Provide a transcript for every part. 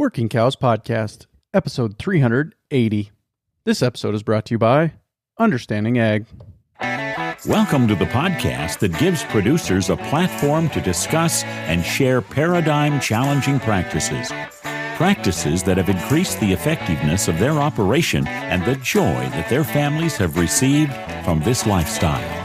Working Cows Podcast, episode 380. This episode is brought to you by Understanding Ag. Welcome to the podcast that gives producers a platform to discuss and share paradigm-challenging practices. Practices that have increased the effectiveness of their operation and the joy that their families have received from this lifestyle.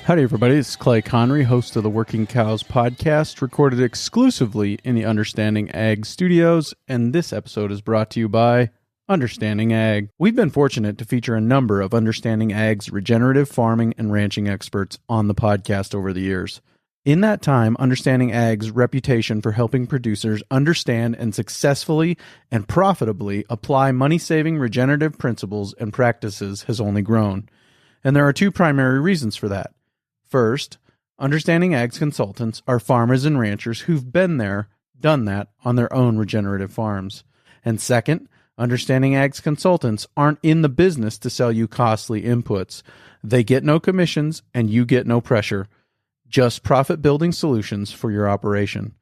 Howdy, everybody. It's Clay Conry, host of the Working Cows Podcast, recorded exclusively in the Understanding Ag studios, and this episode is brought to you by Understanding Ag. We've been fortunate to feature a number of Understanding Ag's regenerative farming and ranching experts on the podcast over the years. In that time, Understanding Ag's reputation for helping producers understand and successfully and profitably apply money-saving regenerative principles and practices has only grown. And there are two primary reasons for that. First, Understanding Ag's consultants are farmers and ranchers who've been there, done that on their own regenerative farms. And second, Understanding Ag's consultants aren't in the business to sell you costly inputs. They get no commissions and you get no pressure. Just profit-building solutions for your operation.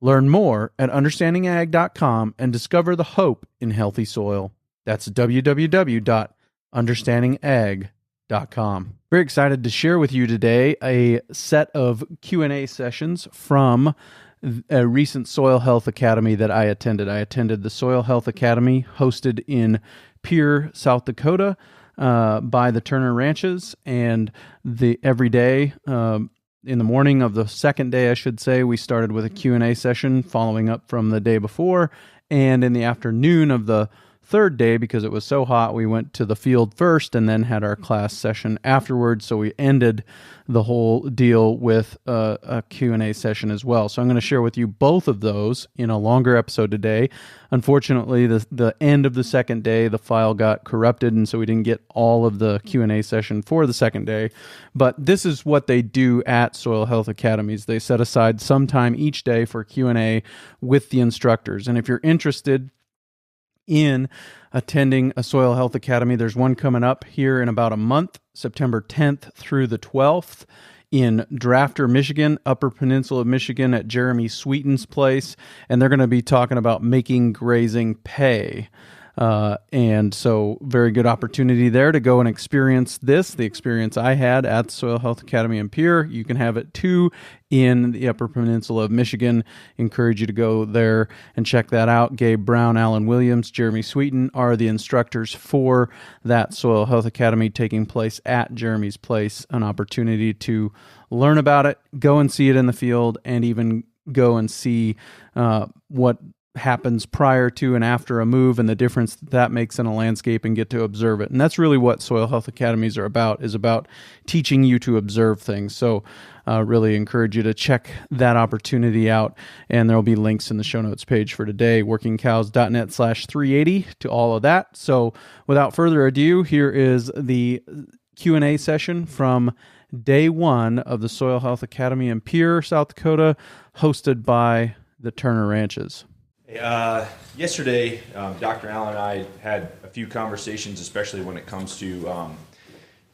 Learn more at understandingag.com and discover the hope in healthy soil. That's www.understandingag.com. Very excited to share with you today a set of Q&A sessions from a recent Soil Health Academy that I attended. I attended the Soil Health Academy hosted in Pierre, South Dakota by the Turner Ranches, and every day in the morning of the second day, I should say, we started with a Q&A session following up from the day before, and in the afternoon of the third day, because it was so hot, we went to the field first and then had our class session afterwards. So we ended the whole deal with a Q&A session as well. So I'm going to share with you both of those in a longer episode today. Unfortunately, the end of the second day, the file got corrupted, and so we didn't get all of the Q&A session for the second day. But this is what they do at Soil Health Academies. They set aside some time each day for Q&A with the instructors. And if you're interested in attending a Soil Health Academy, there's one coming up here in about a month, September 10th through the 12th in Drafter, Michigan, Upper Peninsula of Michigan at Jeremy Sweeten's place, and they're going to be talking about making grazing pay. And so very good opportunity there to go and experience this, the experience I had at the Soil Health Academy in Pierre. You can have it too in the Upper Peninsula of Michigan. Encourage you to go there and check that out. Gabe Brown, Alan Williams, Jeremy Sweeten are the instructors for that Soil Health Academy taking place at Jeremy's place. An opportunity to learn about it, go and see it in the field, and even go and see what happens prior to and after a move and the difference that makes in a landscape, and get to observe it. And that's really what Soil Health Academies are about, is about teaching you to observe things. So really encourage you to check that opportunity out. And there'll be links in the show notes page for today, workingcows.net/380 to all of that. So without further ado, here is the Q&A session from day one of the Soil Health Academy in Pierre, South Dakota, hosted by the Turner Ranches. Yesterday, Dr. Allen and I had a few conversations, especially when it comes to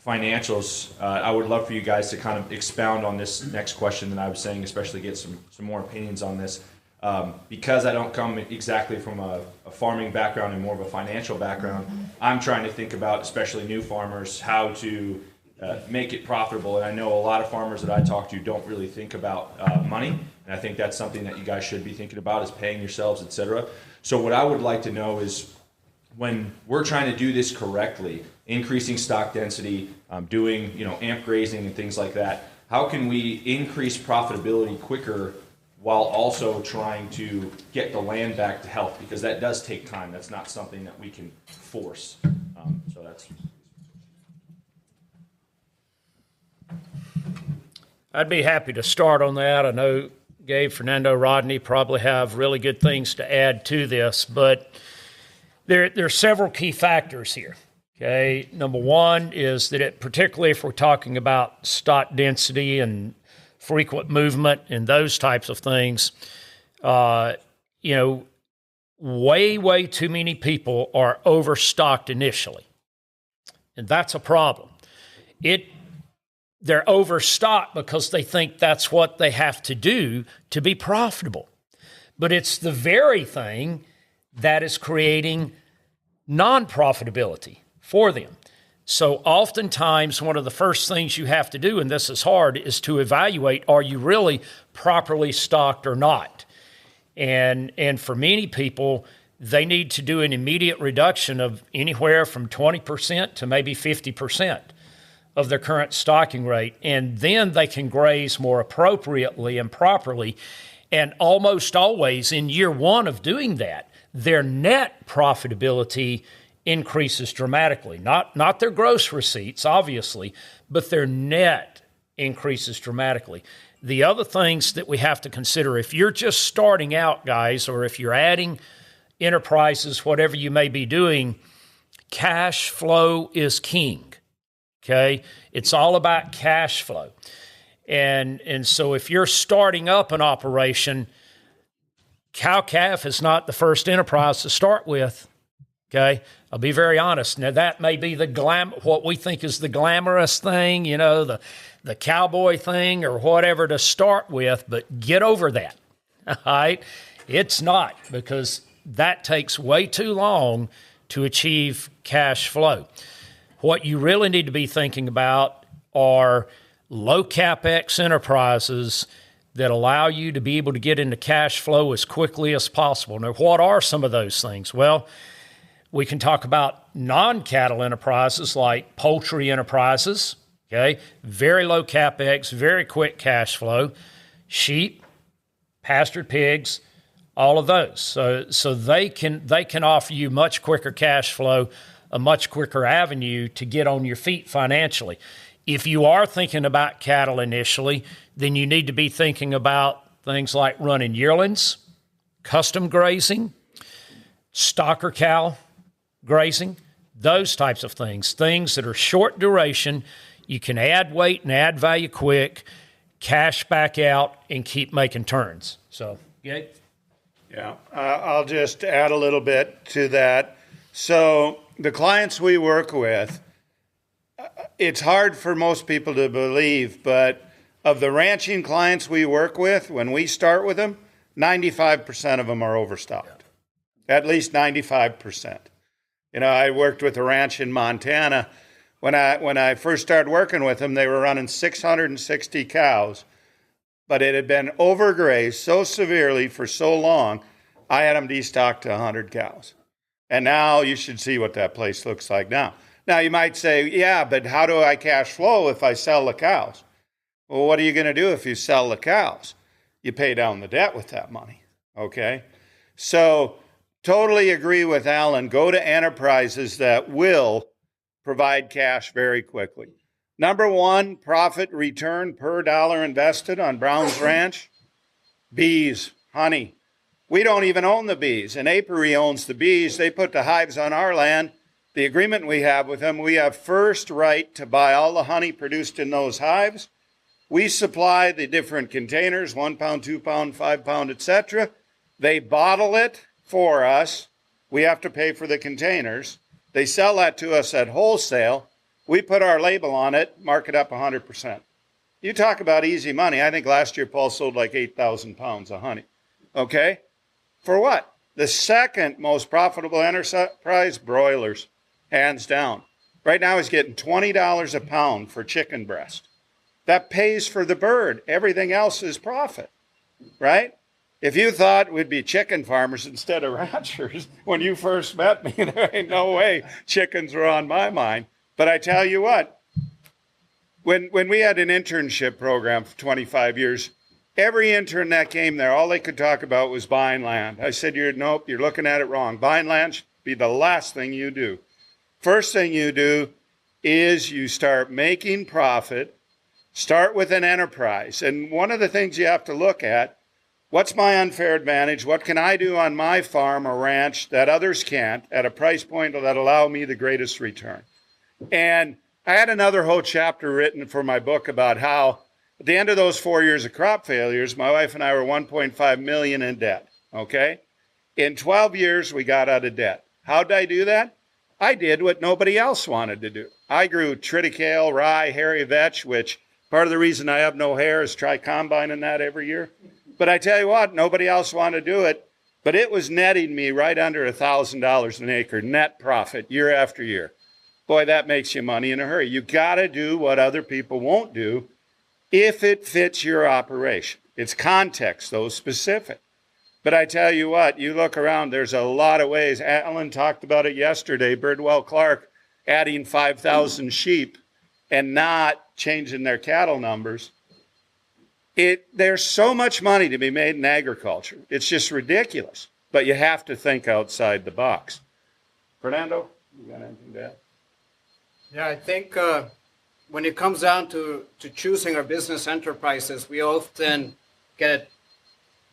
financials. I would love for you guys to kind of expound on this next question that I was saying, especially get some more opinions on this. Because I don't come exactly from a farming background and more of a financial background, I'm trying to think about, especially new farmers, how to make it profitable. And I know a lot of farmers that I talk to don't really think about money. And I think that's something that you guys should be thinking about, is paying yourselves, etc. So what I would like to know is, when we're trying to do this correctly, increasing stock density, doing amp grazing and things like that, how can we increase profitability quicker while also trying to get the land back to health? Because that does take time. That's not something that we can force. So that's... I'd be happy to start on that. I know Gabe, Fernando, Rodney probably have really good things to add to this, but there are several key factors here. Okay, number one is that particularly if we're talking about stock density and frequent movement and those types of things, way too many people are overstocked initially. And that's a problem. They're overstocked because they think that's what they have to do to be profitable. But it's the very thing that is creating non-profitability for them. So oftentimes, one of the first things you have to do, and this is hard, is to evaluate, are you really properly stocked or not? And for many people, they need to do an immediate reduction of anywhere from 20% to maybe 50% of their current stocking rate. And then they can graze more appropriately and properly. And almost always in year one of doing that, their net profitability increases dramatically. Not their gross receipts, obviously, but their net increases dramatically. The other things that we have to consider, if you're just starting out, guys, or if you're adding enterprises, whatever you may be doing, cash flow is king, okay? It's all about cash flow. And so if you're starting up an operation, cow-calf is not the first enterprise to start with, okay? I'll be very honest. Now, that may be what we think is the glamorous thing, the cowboy thing or whatever to start with, but get over that, all right? It's not, because that takes way too long to achieve cash flow. What you really need to be thinking about are low CapEx enterprises that allow you to be able to get into cash flow as quickly as possible. Now, what are some of those things? Well, we can talk about non-cattle enterprises like poultry enterprises, okay? Very low CapEx, very quick cash flow. Sheep, pastured pigs, all of those. So they can offer you much quicker cash flow, a much quicker avenue to get on your feet financially. If you are thinking about cattle initially, then you need to be thinking about things like running yearlings, custom grazing, stocker cow grazing, those types of things that are short duration. You can add weight and add value quick, cash back out, and keep making turns. So, Gabe? Yeah, I'll just add a little bit to that. So the clients we work with, it's hard for most people to believe, but of the ranching clients we work with, when we start with them, 95% of them are overstocked. At least 95%. I worked with a ranch in Montana. When I first started working with them, they were running 660 cows, but it had been overgrazed so severely for so long, I had them destocked to 100 cows. And now you should see what that place looks like now. Now, you might say, yeah, but how do I cash flow if I sell the cows? Well, what are you going to do if you sell the cows? You pay down the debt with that money, okay? So totally agree with Alan. Go to enterprises that will provide cash very quickly. Number one, profit return per dollar invested on Brown's Ranch, bees, honey. We don't even own the bees. An apiary owns the bees. They put the hives on our land. The agreement we have with them, we have first right to buy all the honey produced in those hives. We supply the different containers, 1 pound, 2 pound, 5 pound, etc. They bottle it for us. We have to pay for the containers. They sell that to us at wholesale. We put our label on it, mark it up 100%. You talk about easy money. I think last year Paul sold like 8,000 pounds of honey. Okay? For what? The second most profitable enterprise, broilers. Hands down. Right now he's getting $20 a pound for chicken breast. That pays for the bird. Everything else is profit, right? If you thought we'd be chicken farmers instead of ranchers when you first met me, there ain't no way chickens were on my mind. But I tell you what, when we had an internship program for 25 years, every intern that came there, all they could talk about was buying land. I said, nope, you're looking at it wrong. Buying land should be the last thing you do. First thing you do is you start making profit, start with an enterprise. And one of the things you have to look at, what's my unfair advantage? What can I do on my farm or ranch that others can't at a price point that allow me the greatest return? And I had another whole chapter written for my book about how at the end of those 4 years of crop failures, my wife and I were $1.5 million in debt, okay? In 12 years, we got out of debt. How did I do that? I did what nobody else wanted to do. I grew triticale, rye, hairy vetch, which part of the reason I have no hair is try combining that every year. But I tell you what, nobody else wanted to do it. But it was netting me right under $1,000 an acre net profit year after year. Boy, that makes you money in a hurry. You got to do what other people won't do if it fits your operation. It's context, though, specific. But I tell you what, you look around, there's a lot of ways. Alan talked about it yesterday, Birdwell Clark adding 5,000 sheep and not changing their cattle numbers. There's so much money to be made in agriculture. It's just ridiculous. But you have to think outside the box. Fernando, you got anything to add? Yeah, I think when it comes down to choosing our business enterprises, we often get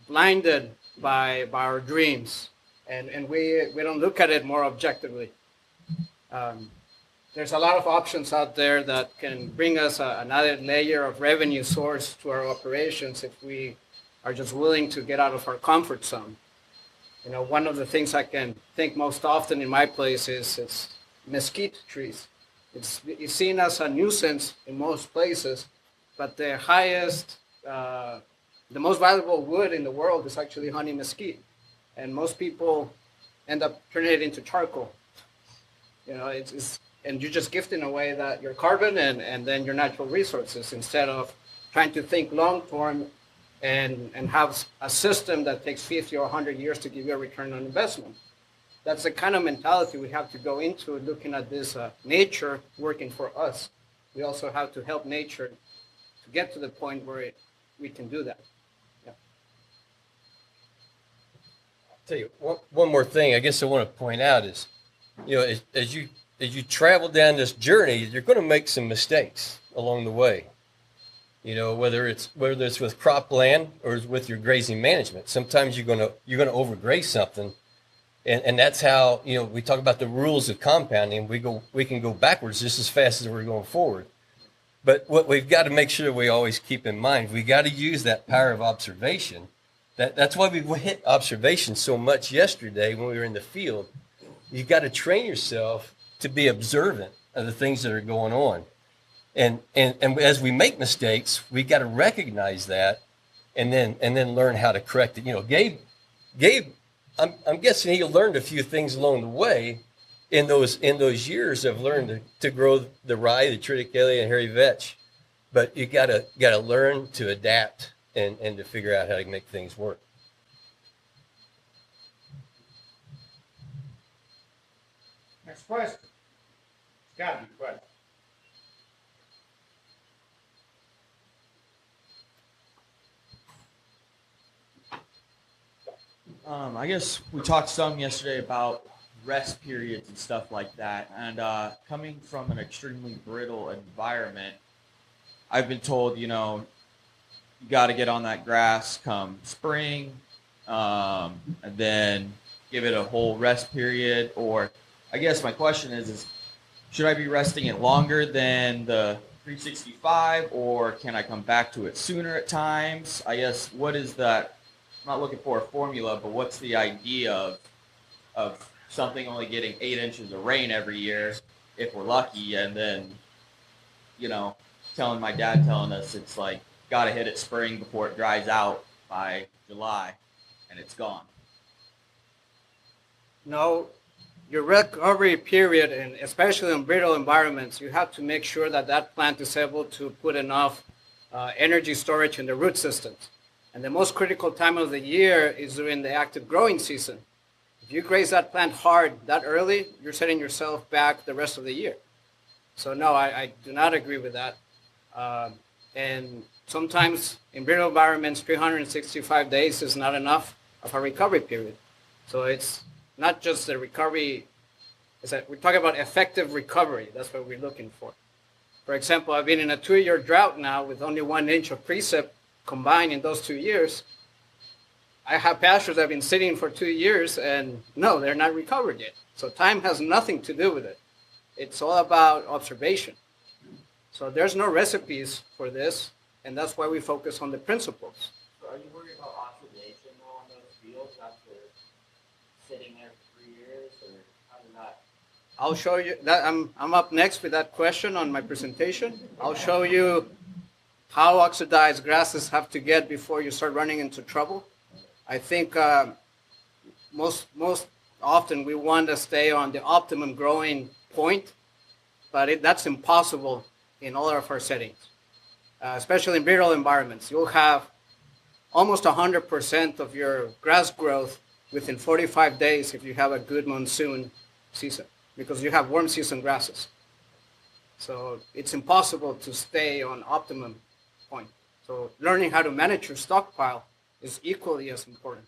blinded by our dreams, and we don't look at it more objectively. There's a lot of options out there that can bring us another layer of revenue source to our operations if we are just willing to get out of our comfort zone. You know, one of the things I can think most often in my place is mesquite trees. It's seen as a nuisance in most places, but the highest, the most valuable wood in the world is actually honey mesquite. And most people end up turning it into charcoal. You know, and you're just gifting away that your carbon and then your natural resources instead of trying to think long term and have a system that takes 50 or 100 years to give you a return on investment. That's the kind of mentality we have to go into looking at this nature working for us. We also have to help nature to get to the point where we can do that. Yeah. I'll tell you one more thing I guess I want to point out is, you know, as you travel down this journey, you're going to make some mistakes along the way. You know, whether it's with cropland or with your grazing management. Sometimes you're going to overgraze something, and that's how, you know, we talk about the rules of compounding. We can go backwards just as fast as we're going forward. But what we've got to make sure we always keep in mind, we got to use that power of observation. That's why we hit observation so much yesterday when we were in the field. You've got to train yourself to be observant of the things that are going on. And as we make mistakes, we got to recognize that and then learn how to correct it. You know, Gabe, I'm guessing he learned a few things along the way in those years of learning to grow the rye, the triticale, and hairy vetch. But you gotta learn to adapt and to figure out how to make things work. Next question. It's got to be a question. I guess we talked some yesterday about rest periods and stuff like that. And coming from an extremely brittle environment, I've been told, you know, you got to get on that grass come spring, and then give it a whole rest period. Or I guess my question is should I be resting it longer than the 365, or can I come back to it sooner at times? I guess what is that? I'm not looking for a formula, but what's the idea of something only getting 8 inches of rain every year if we're lucky, and then, you know, my dad telling us it's like got to hit it spring before it dries out by July and it's gone. No, your recovery period, and especially in brittle environments, you have to make sure that plant is able to put enough energy storage in the root systems. And the most critical time of the year is during the active growing season. If you graze that plant hard that early, you're setting yourself back the rest of the year. So no, I do not agree with that. And sometimes in brittle environments, 365 days is not enough of a recovery period. So it's not just the recovery, we're talking about effective recovery. That's what we're looking for. For example, I've been in a 2-year drought now with only 1 inch of precip combined in those 2 years. I have pastures that have been sitting for 2 years, and no, they're not recovered yet. So time has nothing to do with it. It's all about observation. So there's no recipes for this, and that's why we focus on the principles. So are you worried about oxidation on those fields after sitting there for 3 years, or how did that? I'll show you that. I'm up next with that question on my presentation. I'll show you how oxidized grasses have to get before you start running into trouble. I think most often we want to stay on the optimum growing point, but that's impossible in all of our settings, especially in brittle environments. You'll have almost 100% of your grass growth within 45 days if you have a good monsoon season, because you have warm season grasses. So it's impossible to stay on optimum point. So learning how to manage your stockpile is equally as important.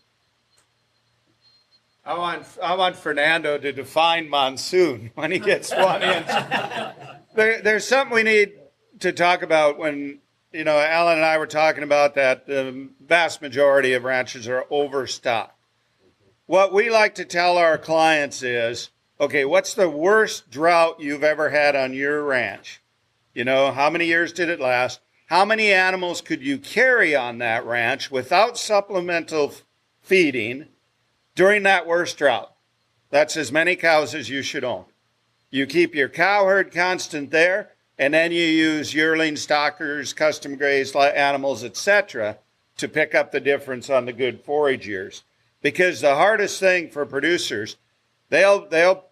I want Fernando to define monsoon when he gets 1 inch. There's something we need to talk about when, Alan and I were talking about that the vast majority of ranches are overstocked. What we like to tell our clients is, okay, what's the worst drought you've ever had on your ranch? How many years did it last? How many animals could you carry on that ranch without supplemental feeding during that worst drought? That's as many cows as you should own. You keep your cow herd constant there, and then you use yearling stockers, custom grazed animals, etc., to pick up the difference on the good forage years. Because the hardest thing for producers, they'll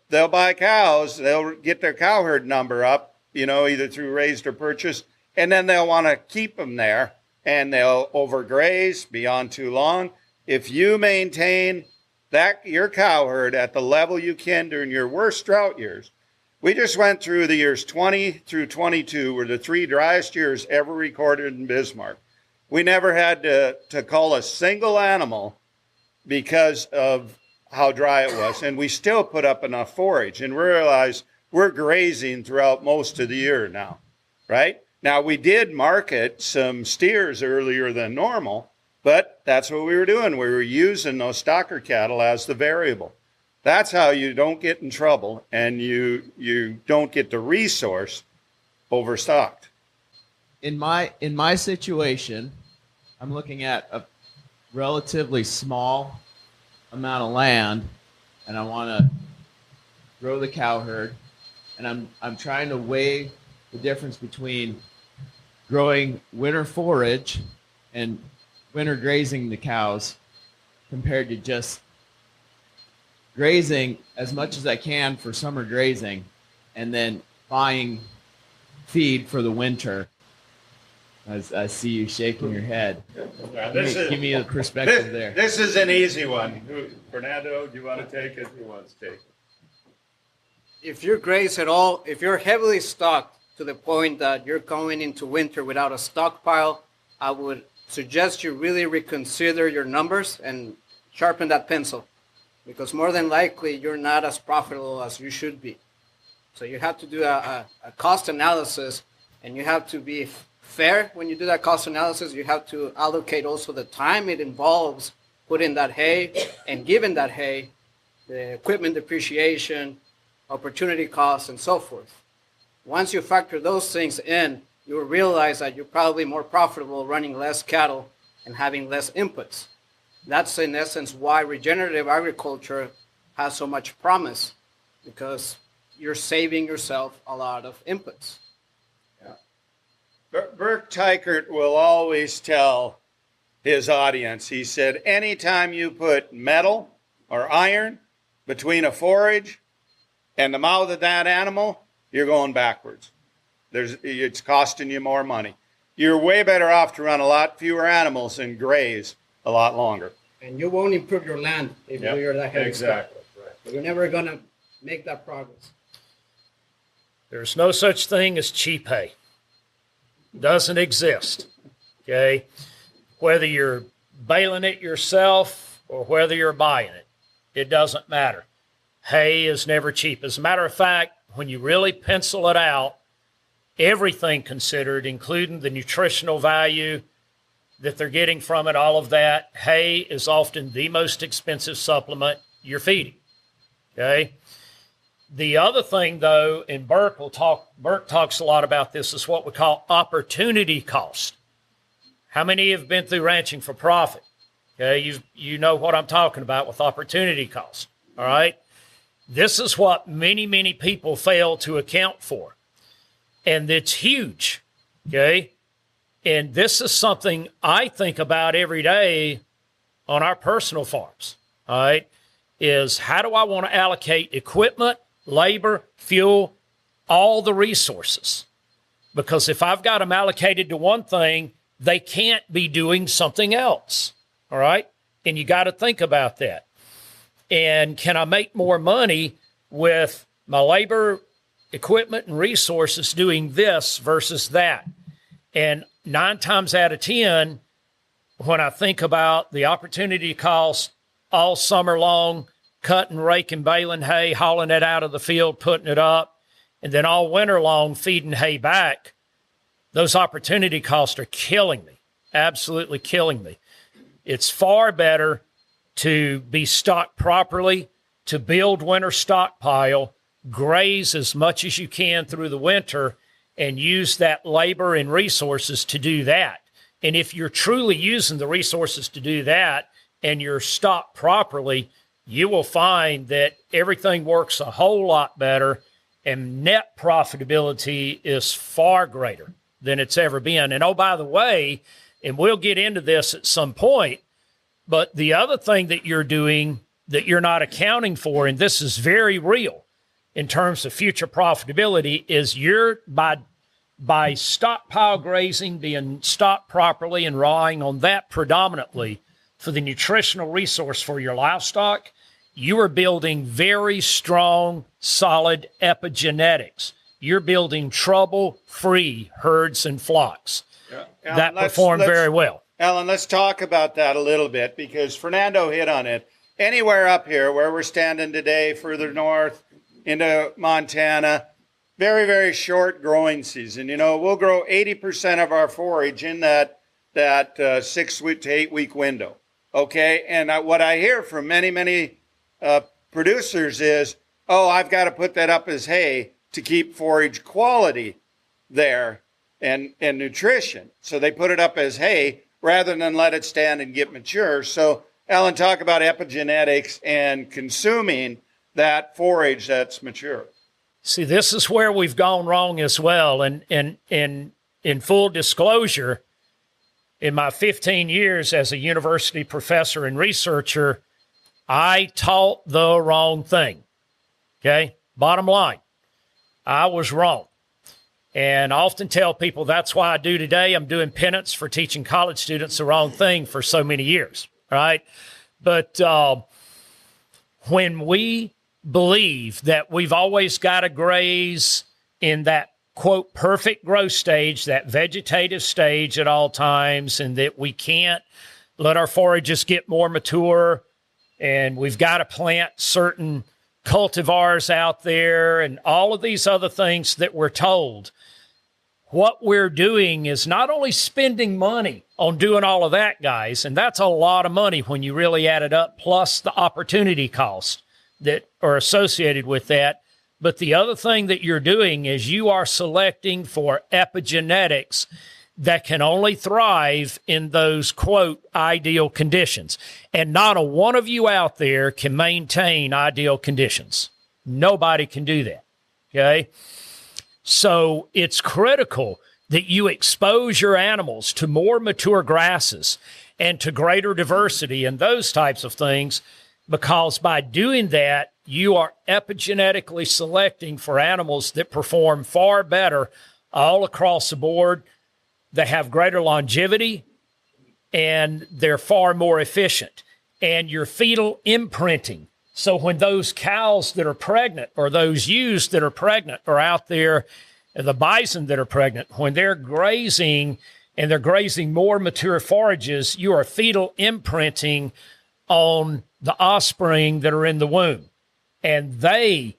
buy cows, they'll get their cow herd number up, either through raised or purchased, and then they'll want to keep them there, and they'll overgraze beyond too long. If you maintain your cow herd at the level you can during your worst drought years, we just went through the years 20 through 22 were the 3 driest years ever recorded in Bismarck. We never had to call a single animal because of how dry it was, and we still put up enough forage, and realized we're grazing throughout most of the year now, right? Now, we did market some steers earlier than normal, but that's what we were doing. We were using those stocker cattle as the variable. That's how you don't get in trouble, and you don't get the resource overstocked. In my situation, I'm looking at a relatively small amount of land, and I want to grow the cow herd, and I'm trying to weigh the difference between growing winter forage and winter grazing the cows compared to just grazing as much as I can for summer grazing and then buying feed for the winter. As I see you shaking your head. Give me a perspective there. This is an easy one. Fernando, do you want to take it? Who wants to take it? If you graze at all, if you're heavily stocked to the point that you're going into winter without a stockpile, I would suggest you really reconsider your numbers and sharpen that pencil, because more than likely you're not as profitable as you should be. So you have to do a cost analysis, and you have to be fair when you do that cost analysis. You have to allocate also the time it involves putting that hay and giving that hay, the equipment depreciation, opportunity costs, and so forth. Once you factor those things in, you will realize that you're probably more profitable running less cattle and having less inputs. That's in essence why regenerative agriculture has so much promise, because you're saving yourself a lot of inputs. Burke Teichert will always tell his audience, he said, anytime you put metal or iron between a forage and the mouth of that animal, you're going backwards. It's costing you more money. You're way better off to run a lot fewer animals and graze a lot longer. And you won't improve your land if you're that heavy. Exactly. Right. You're never going to make that progress. There's no such thing as cheap hay. Doesn't exist, okay? Whether you're baling it yourself or whether you're buying it, it doesn't matter. Hay is never cheap. As a matter of fact, when you really pencil it out, everything considered, including the nutritional value that they're getting from it, all of that, hay is often the most expensive supplement you're feeding, okay? The other thing, though, and Burke talks a lot about this, is what we call opportunity cost. How many have been through ranching for profit? Okay, you know what I'm talking about with opportunity cost. All right. This is what many, many people fail to account for. And it's huge. Okay. And this is something I think about every day on our personal farms. All right. Is how do I want to allocate equipment, labor, fuel, all the resources? Because if I've got them allocated to one thing, they can't be doing something else. All right. And you got to think about that. And can I make more money with my labor, equipment, and resources doing this versus that? And 9 times out of 10, when I think about the opportunity cost all summer long, cutting, raking, baling hay, hauling it out of the field, putting it up, and then all winter long feeding hay back, those opportunity costs are killing me, absolutely killing me. It's far better to be stocked properly, to build winter stockpile, graze as much as you can through the winter, and use that labor and resources to do that. And if you're truly using the resources to do that and you're stocked properly, you will find that everything works a whole lot better and net profitability is far greater than it's ever been. And oh, by the way, and we'll get into this at some point, but the other thing that you're doing that you're not accounting for, and this is very real in terms of future profitability, is you're by stockpile grazing, being stocked properly and relying on that predominantly for the nutritional resource for your livestock, you are building very strong, solid epigenetics. You're building trouble-free herds and flocks that perform very well. Alan, let's talk about that a little bit because Fernando hit on it. Anywhere up here where we're standing today, further north into Montana, very, very short growing season. You know, we'll grow 80% of our forage in that 6 week to 8 week window. Okay. And what I hear from many producers is, oh, I've got to put that up as hay to keep forage quality there and nutrition. So they put it up as hay rather than let it stand and get mature. So Alan, talk about epigenetics and consuming that forage that's mature. See, this is where we've gone wrong as well. And in full disclosure, in my 15 years as a university professor and researcher, I taught the wrong thing. Okay? Bottom line, I was wrong. And I often tell people that's why I do today. I'm doing penance for teaching college students the wrong thing for so many years, right? But when we believe that we've always got to graze in that, quote, perfect growth stage, that vegetative stage at all times, and that we can't let our forages get more mature, and we've got to plant certain cultivars out there and all of these other things that we're told, what we're doing is not only spending money on doing all of that, guys, and that's a lot of money when you really add it up, plus the opportunity costs that are associated with that. But the other thing that you're doing is you are selecting for epigenetics that can only thrive in those, quote, ideal conditions. And not a one of you out there can maintain ideal conditions. Nobody can do that, okay? So it's critical that you expose your animals to more mature grasses and to greater diversity and those types of things, because by doing that, you are epigenetically selecting for animals that perform far better all across the board. They have greater longevity, and they're far more efficient. And your fetal imprinting. So when those cows that are pregnant or those ewes that are pregnant are out there, the bison that are pregnant, when they're grazing and they're grazing more mature forages, you are fetal imprinting on the offspring that are in the womb. And they,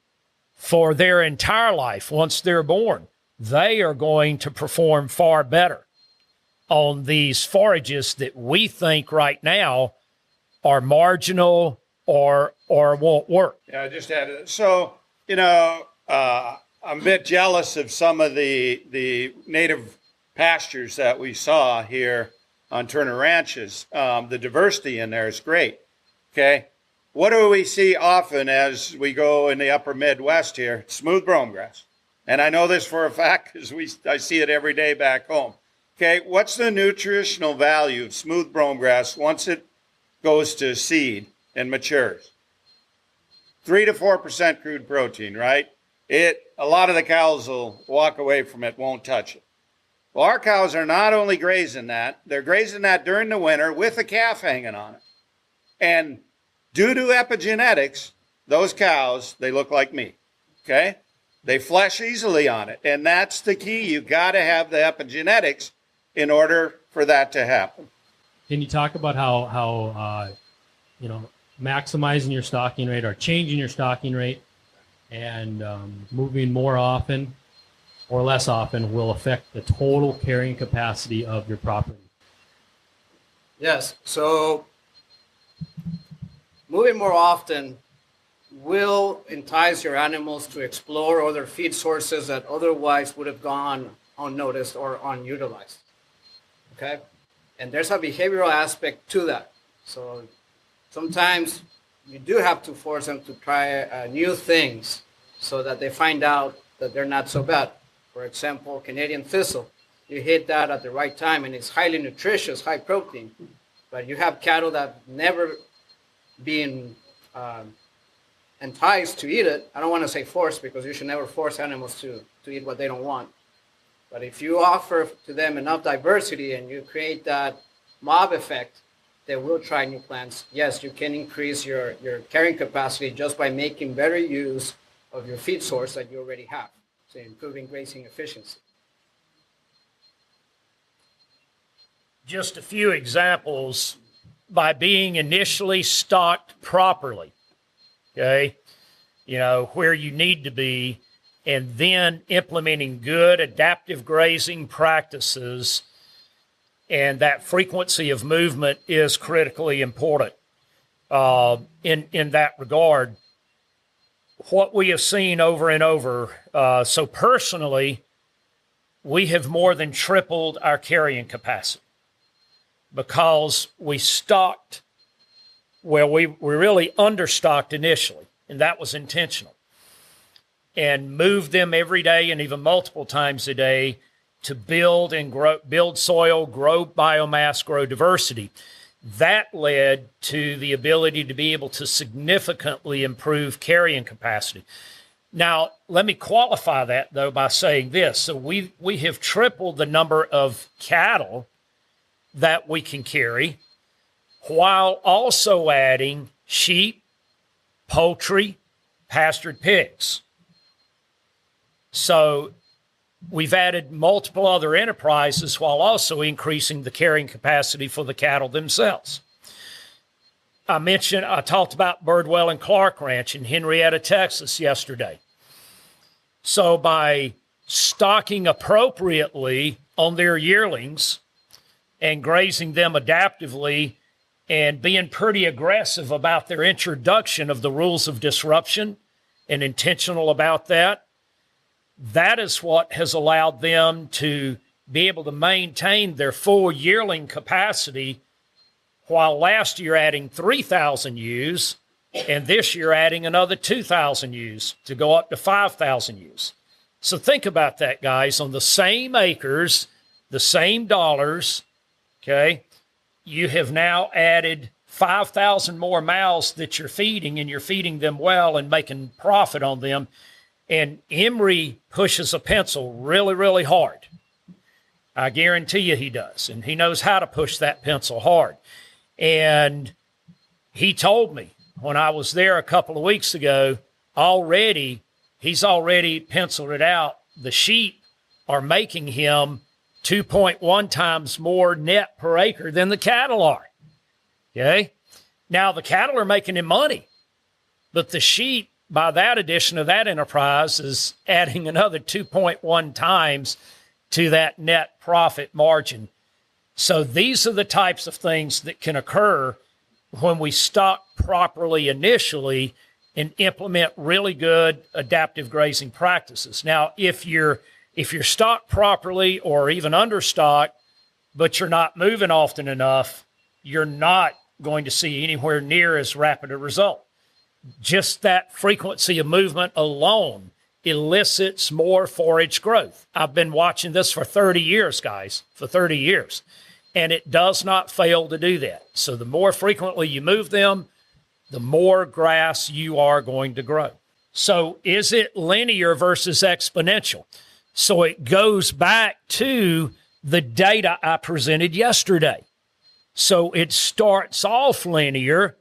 for their entire life, once they're born, they are going to perform far better on these forages that we think right now are marginal or won't work. Yeah, I just had it. So, you know, I'm a bit jealous of some of the native pastures that we saw here on Turner Ranches. The diversity in there is great. Okay. what do we see often as we go in the upper Midwest here? Smooth brome grass. And I know this for a fact because I see it every day back home. Okay, what's the nutritional value of smooth brome grass once it goes to seed and matures? 3 to 4% crude protein, right? A lot of the cows will walk away from it, won't touch it. Well, our cows are not only grazing that, they're grazing that during the winter with a calf hanging on it. And due to epigenetics, those cows, they look like me, okay? They flesh easily on it, and that's the key. You've got to have the epigenetics in order for that to happen. Can you talk about how maximizing your stocking rate or changing your stocking rate and moving more often or less often will affect the total carrying capacity of your property? Yes. So moving more often will entice your animals to explore other feed sources that otherwise would have gone unnoticed or unutilized. Okay? And there's a behavioral aspect to that. So sometimes you do have to force them to try new things so that they find out that they're not so bad. For example, Canadian thistle. You hit that at the right time and it's highly nutritious, high protein. But you have cattle that never been enticed to eat it. I don't want to say forced because you should never force animals to eat what they don't want. But if you offer to them enough diversity and you create that mob effect, they will try new plants. Yes, you can increase your carrying capacity just by making better use of your feed source that you already have. So improving grazing efficiency. Just a few examples. By being initially stocked properly, okay, where you need to be, and then implementing good adaptive grazing practices, and that frequency of movement is critically important in that regard. What we have seen over and over, so personally, we have more than tripled our carrying capacity because we stocked where we were really understocked initially, and that was intentional, and moved them every day and even multiple times a day to build and build soil, grow biomass, grow diversity. That led to the ability to be able to significantly improve carrying capacity. Now, let me qualify that, though, by saying this. So we have tripled the number of cattle that we can carry while also adding sheep, poultry, pastured pigs. So we've added multiple other enterprises while also increasing the carrying capacity for the cattle themselves. I talked about Birdwell and Clark Ranch in Henrietta, Texas yesterday. So by stocking appropriately on their yearlings and grazing them adaptively and being pretty aggressive about their introduction of the rules of disruption and intentional about that, that is what has allowed them to be able to maintain their full yearling capacity while last year adding 3,000 ewes and this year adding another 2,000 ewes to go up to 5,000 ewes. So think about that, guys. On the same acres, the same dollars, okay, you have now added 5,000 more mouths that you're feeding, and you're feeding them well and making profit on them. And Emery pushes a pencil really, really hard. I guarantee you he does. And he knows how to push that pencil hard. And he told me when I was there a couple of weeks ago, he's already penciled it out. The sheep are making him 2.1 times more net per acre than the cattle are. Okay? Now, the cattle are making him money, but the sheep, by that addition of that enterprise, is adding another 2.1 times to that net profit margin. So these are the types of things that can occur when we stock properly initially and implement really good adaptive grazing practices. Now, if you're stocked properly or even understocked, but you're not moving often enough, you're not going to see anywhere near as rapid a result. Just that frequency of movement alone elicits more forage growth. I've been watching this for 30 years, guys, for 30 years, and it does not fail to do that. So the more frequently you move them, the more grass you are going to grow. So is it linear versus exponential? So it goes back to the data I presented yesterday. So it starts off linear,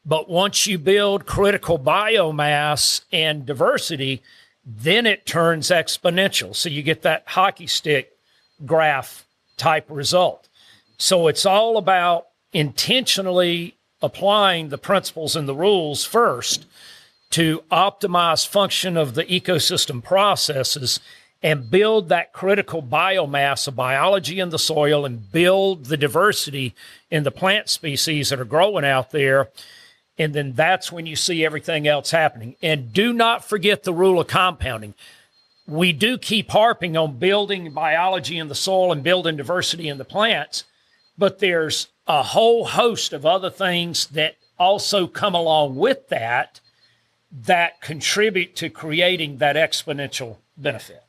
but once you build critical biomass and diversity, then it turns exponential. So you get that hockey stick graph type result. So it's all about intentionally applying the principles and the rules first to optimize function of the ecosystem processes and build that critical biomass of biology in the soil and build the diversity in the plant species that are growing out there. And then that's when you see everything else happening. And do not forget the rule of compounding. We do keep harping on building biology in the soil and building diversity in the plants, but there's a whole host of other things that also come along with that that contribute to creating that exponential benefit.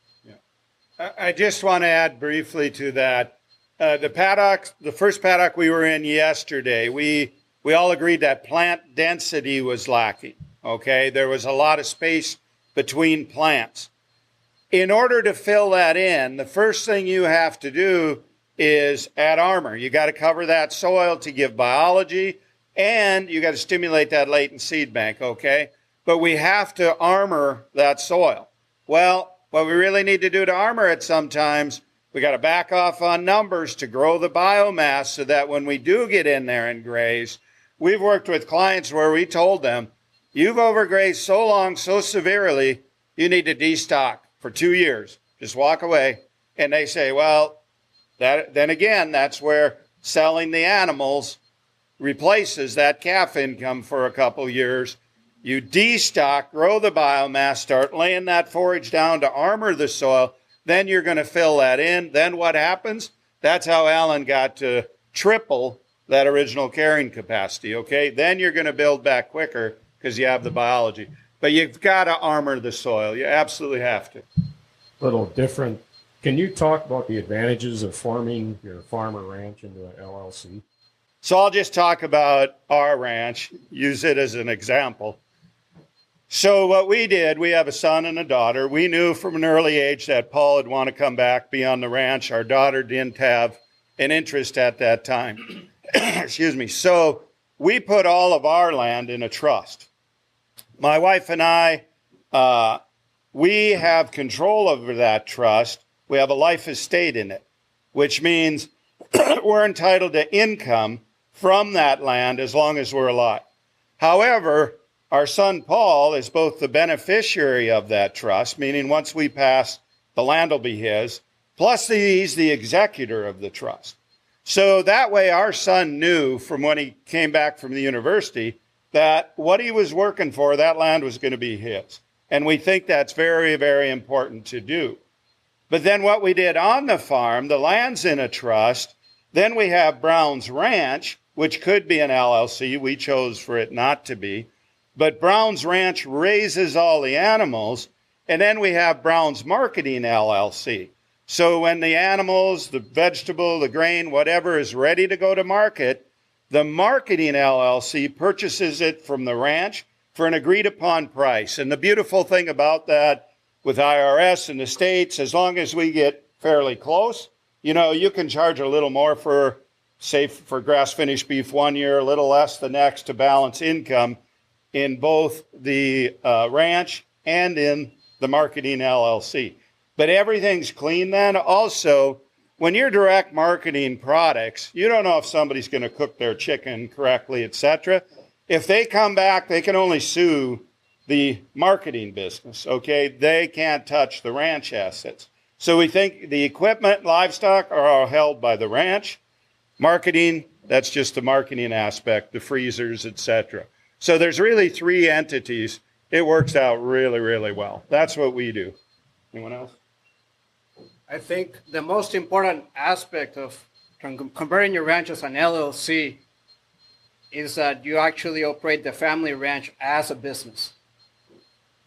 I just want to add briefly to that. The first paddock we were in yesterday, we all agreed that plant density was lacking, okay? There was a lot of space between plants. In order to fill that in, the first thing you have to do is add armor. You got to cover that soil to give biology, and you got to stimulate that latent seed bank, okay? But we have to armor that soil. Well, what we really need to do to armor it sometimes, we got to back off on numbers to grow the biomass so that when we do get in there and graze, we've worked with clients where we told them, you've overgrazed so long, so severely, you need to destock for 2 years. Just walk away. And they say, well, then again, that's where selling the animals replaces that calf income for a couple years. You destock, grow the biomass, start laying that forage down to armor the soil. Then you're going to fill that in. Then what happens? That's how Alan got to triple that original carrying capacity, okay? Then you're going to build back quicker because you have the biology. But you've got to armor the soil. You absolutely have to. Little different. Can you talk about the advantages of forming your farm or ranch into an LLC? So I'll just talk about our ranch, use it as an example. So what we did, we have a son and a daughter. We knew from an early age that Paul would want to come back, be on the ranch. Our daughter didn't have an interest at that time. Excuse me. So we put all of our land in a trust. My wife and I, we have control over that trust. We have a life estate in it, which means we're entitled to income from that land as long as we're alive. However, our son Paul is both the beneficiary of that trust, meaning once we pass, the land will be his, plus he's the executor of the trust. So that way our son knew from when he came back from the university that what he was working for, that land was going to be his. And we think that's very, very important to do. But then what we did on the farm, the land's in a trust. Then we have Brown's Ranch, which could be an LLC. We chose for it not to be. But Brown's Ranch raises all the animals. And then we have Brown's Marketing LLC. So when the animals, the vegetable, the grain, whatever is ready to go to market, the Marketing LLC purchases it from the ranch for an agreed upon price. And the beautiful thing about that with IRS in the States, as long as we get fairly close, you know, you can charge a little more for, say, for grass-finished beef 1 year, a little less the next to balance income in both the ranch and in the Marketing LLC. But everything's clean then. Also, when you're direct marketing products, you don't know if somebody's going to cook their chicken correctly, etc. If they come back, they can only sue the marketing business, okay? They can't touch the ranch assets. So we think the equipment, livestock are all held by the ranch. Marketing, that's just the marketing aspect, the freezers, etc. So there's really 3 entities. It works out really, really well. That's what we do. Anyone else? I think the most important aspect of converting your ranch as an LLC is that you actually operate the family ranch as a business.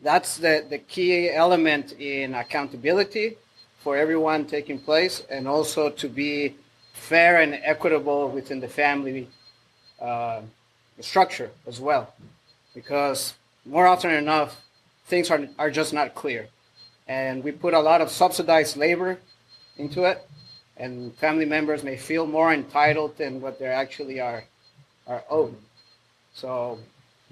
That's the key element in accountability for everyone taking place, and also to be fair and equitable within the family structure as well. Because more often than enough, things are just not clear. And we put a lot of subsidized labor into it, and family members may feel more entitled than what they actually are owed. So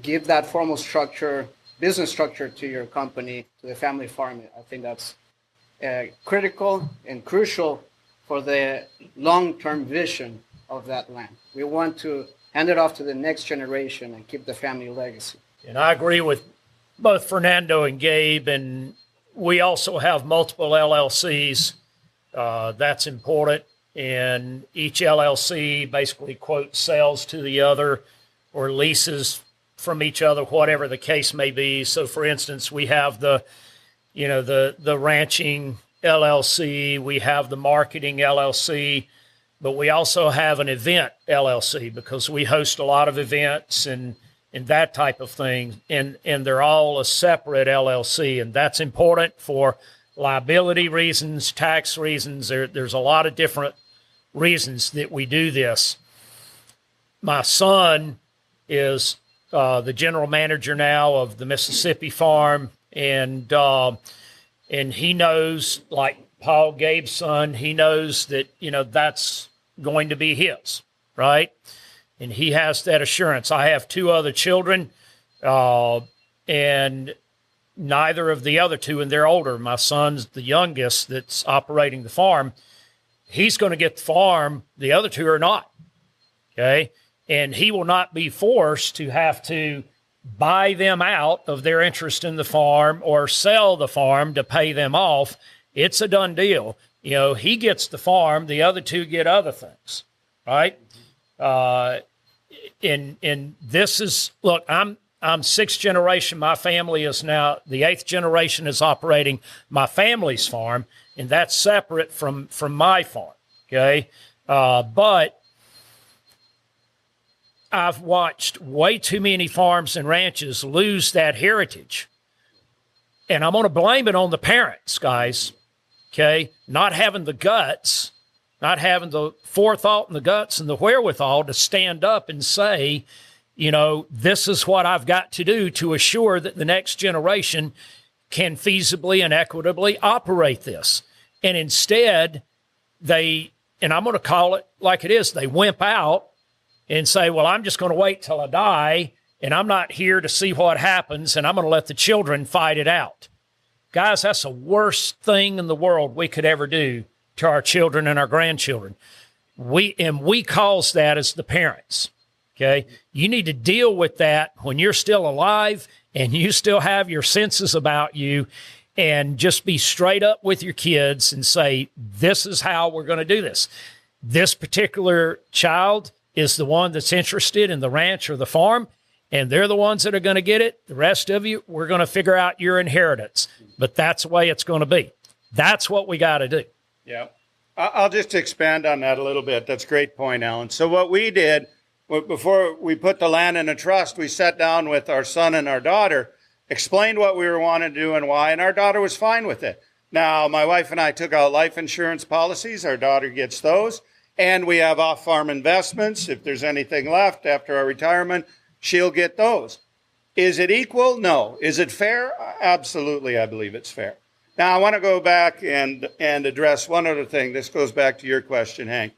give that formal structure, business structure to your company, to the family farm. I think that's critical and crucial for the long-term vision of that land. We want to hand it off to the next generation and keep the family legacy. And I agree with both Fernando and Gabe, and we also have multiple LLCs. That's important, and each LLC basically, quote, sells to the other or leases from each other, whatever the case may be. So, for instance, we have the ranching LLC, we have the marketing LLC, but we also have an event LLC because we host a lot of events and that type of thing, and they're all a separate LLC, and that's important for liability reasons, tax reasons. There's a lot of different reasons that we do this. My son is the general manager now of the Mississippi farm, and he knows, like Paul, Gabe's son, he knows that, that's going to be his, right? And he has that assurance. I have 2 other children, and neither of the other 2, and they're older. My son's the youngest that's operating the farm. He's going to get the farm. The other 2 are not, okay? And he will not be forced to have to buy them out of their interest in the farm or sell the farm to pay them off. It's a done deal. He gets the farm. The other 2 get other things, right? And this is, look, I'm 6th generation. My family is now, the 8th generation is operating my family's farm, and that's separate from my farm, okay? But I've watched way too many farms and ranches lose that heritage. And I'm going to blame it on the parents, guys, okay? Not having the guts, not having the forethought and the guts and the wherewithal to stand up and say, this is what I've got to do to assure that the next generation can feasibly and equitably operate this. And instead, and I'm going to call it like it is, they wimp out and say, well, I'm just going to wait till I die, and I'm not here to see what happens, and I'm going to let the children fight it out. Guys, that's the worst thing in the world we could ever do to our children and our grandchildren. We cause that as the parents, okay? You need to deal with that when you're still alive and you still have your senses about you, and just be straight up with your kids and say, this is how we're going to do this. This particular child is the one that's interested in the ranch or the farm, and they're the ones that are going to get it. The rest of you, we're going to figure out your inheritance. But that's the way it's going to be. That's what we got to do. Yeah. I'll just expand on that a little bit. That's a great point, Alan. So what we did, before we put the land in a trust, we sat down with our son and our daughter, explained what we were wanting to do and why, and our daughter was fine with it. Now, my wife and I took out life insurance policies. Our daughter gets those. And we have off-farm investments. If there's anything left after our retirement, she'll get those. Is it equal? No. Is it fair? Absolutely, I believe it's fair. Now, I want to go back and address one other thing. This goes back to your question, Hank.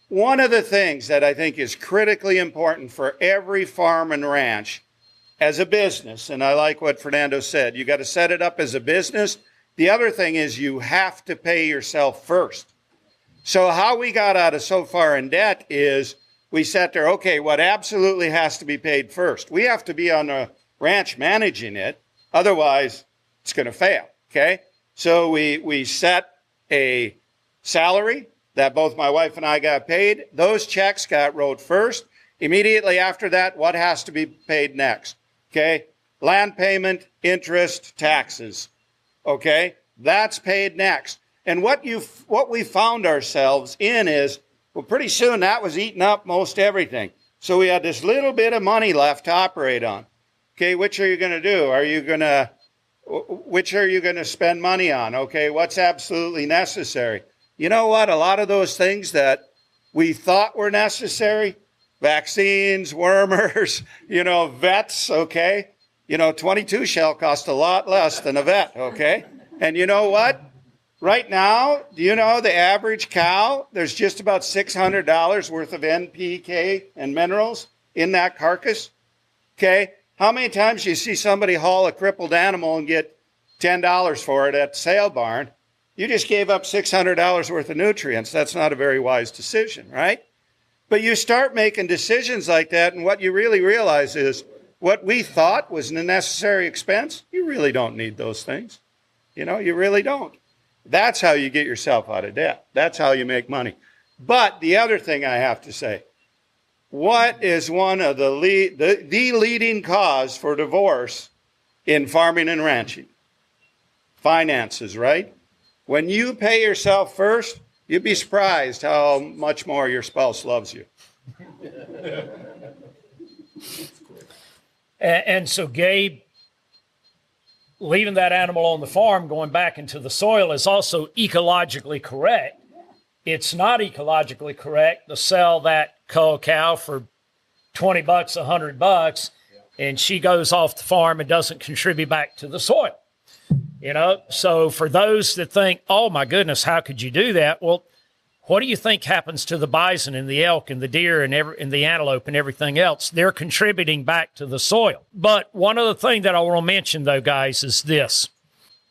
One of the things that I think is critically important for every farm and ranch as a business, and I like what Fernando said, you got to set it up as a business. The other thing is you have to pay yourself first. So how we got out of so far in debt is we sat there, okay, what absolutely has to be paid first? We have to be on a ranch managing it. Otherwise, it's going to fail, okay? So we set a salary that both my wife and I got paid. Those checks got wrote first. Immediately after that, what has to be paid next? Okay? Land payment, interest, taxes. Okay? That's paid next. And what we found ourselves in is, well, pretty soon that was eating up most everything. So we had this little bit of money left to operate on. Okay, which are you going to do? Which are you going to spend money on? Okay, what's absolutely necessary? You know what? A lot of those things that we thought were necessary, vaccines, wormers, vets, okay? 22 shell cost a lot less than a vet, okay? And you know what? Right now, do you know the average cow, there's just about $600 worth of NPK and minerals in that carcass, okay? How many times do you see somebody haul a crippled animal and get $10 for it at the sale barn? You just gave up $600 worth of nutrients. That's not a very wise decision, right? But you start making decisions like that, and what you really realize is what we thought was a necessary expense, you really don't need those things. You really don't. That's how you get yourself out of debt. That's how you make money. But the other thing I have to say, what is one of the leading cause for divorce in farming and ranching? Finances, right? When you pay yourself first, you'd be surprised how much more your spouse loves you. And so, Gabe, leaving that animal on the farm, going back into the soil is also ecologically correct. It's not ecologically correct to sell that cow for $20, $100, and she goes off the farm and doesn't contribute back to the soil. So for those that think, oh my goodness, how could you do that? Well, what do you think happens to the bison and the elk and the deer and the antelope and everything else? They're contributing back to the soil. But one other thing that I want to mention, though, guys, is this.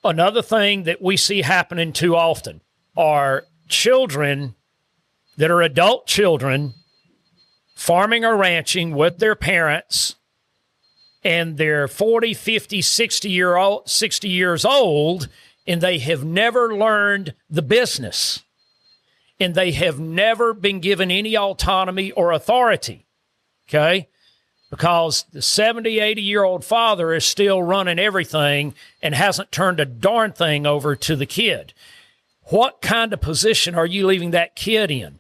Another thing that we see happening too often are children that are adult children farming or ranching with their parents, and they're 40, 50, 60 years old, and they have never learned the business. And they have never been given any autonomy or authority, okay? Because the 70, 80-year-old father is still running everything and hasn't turned a darn thing over to the kid. What kind of position are you leaving that kid in?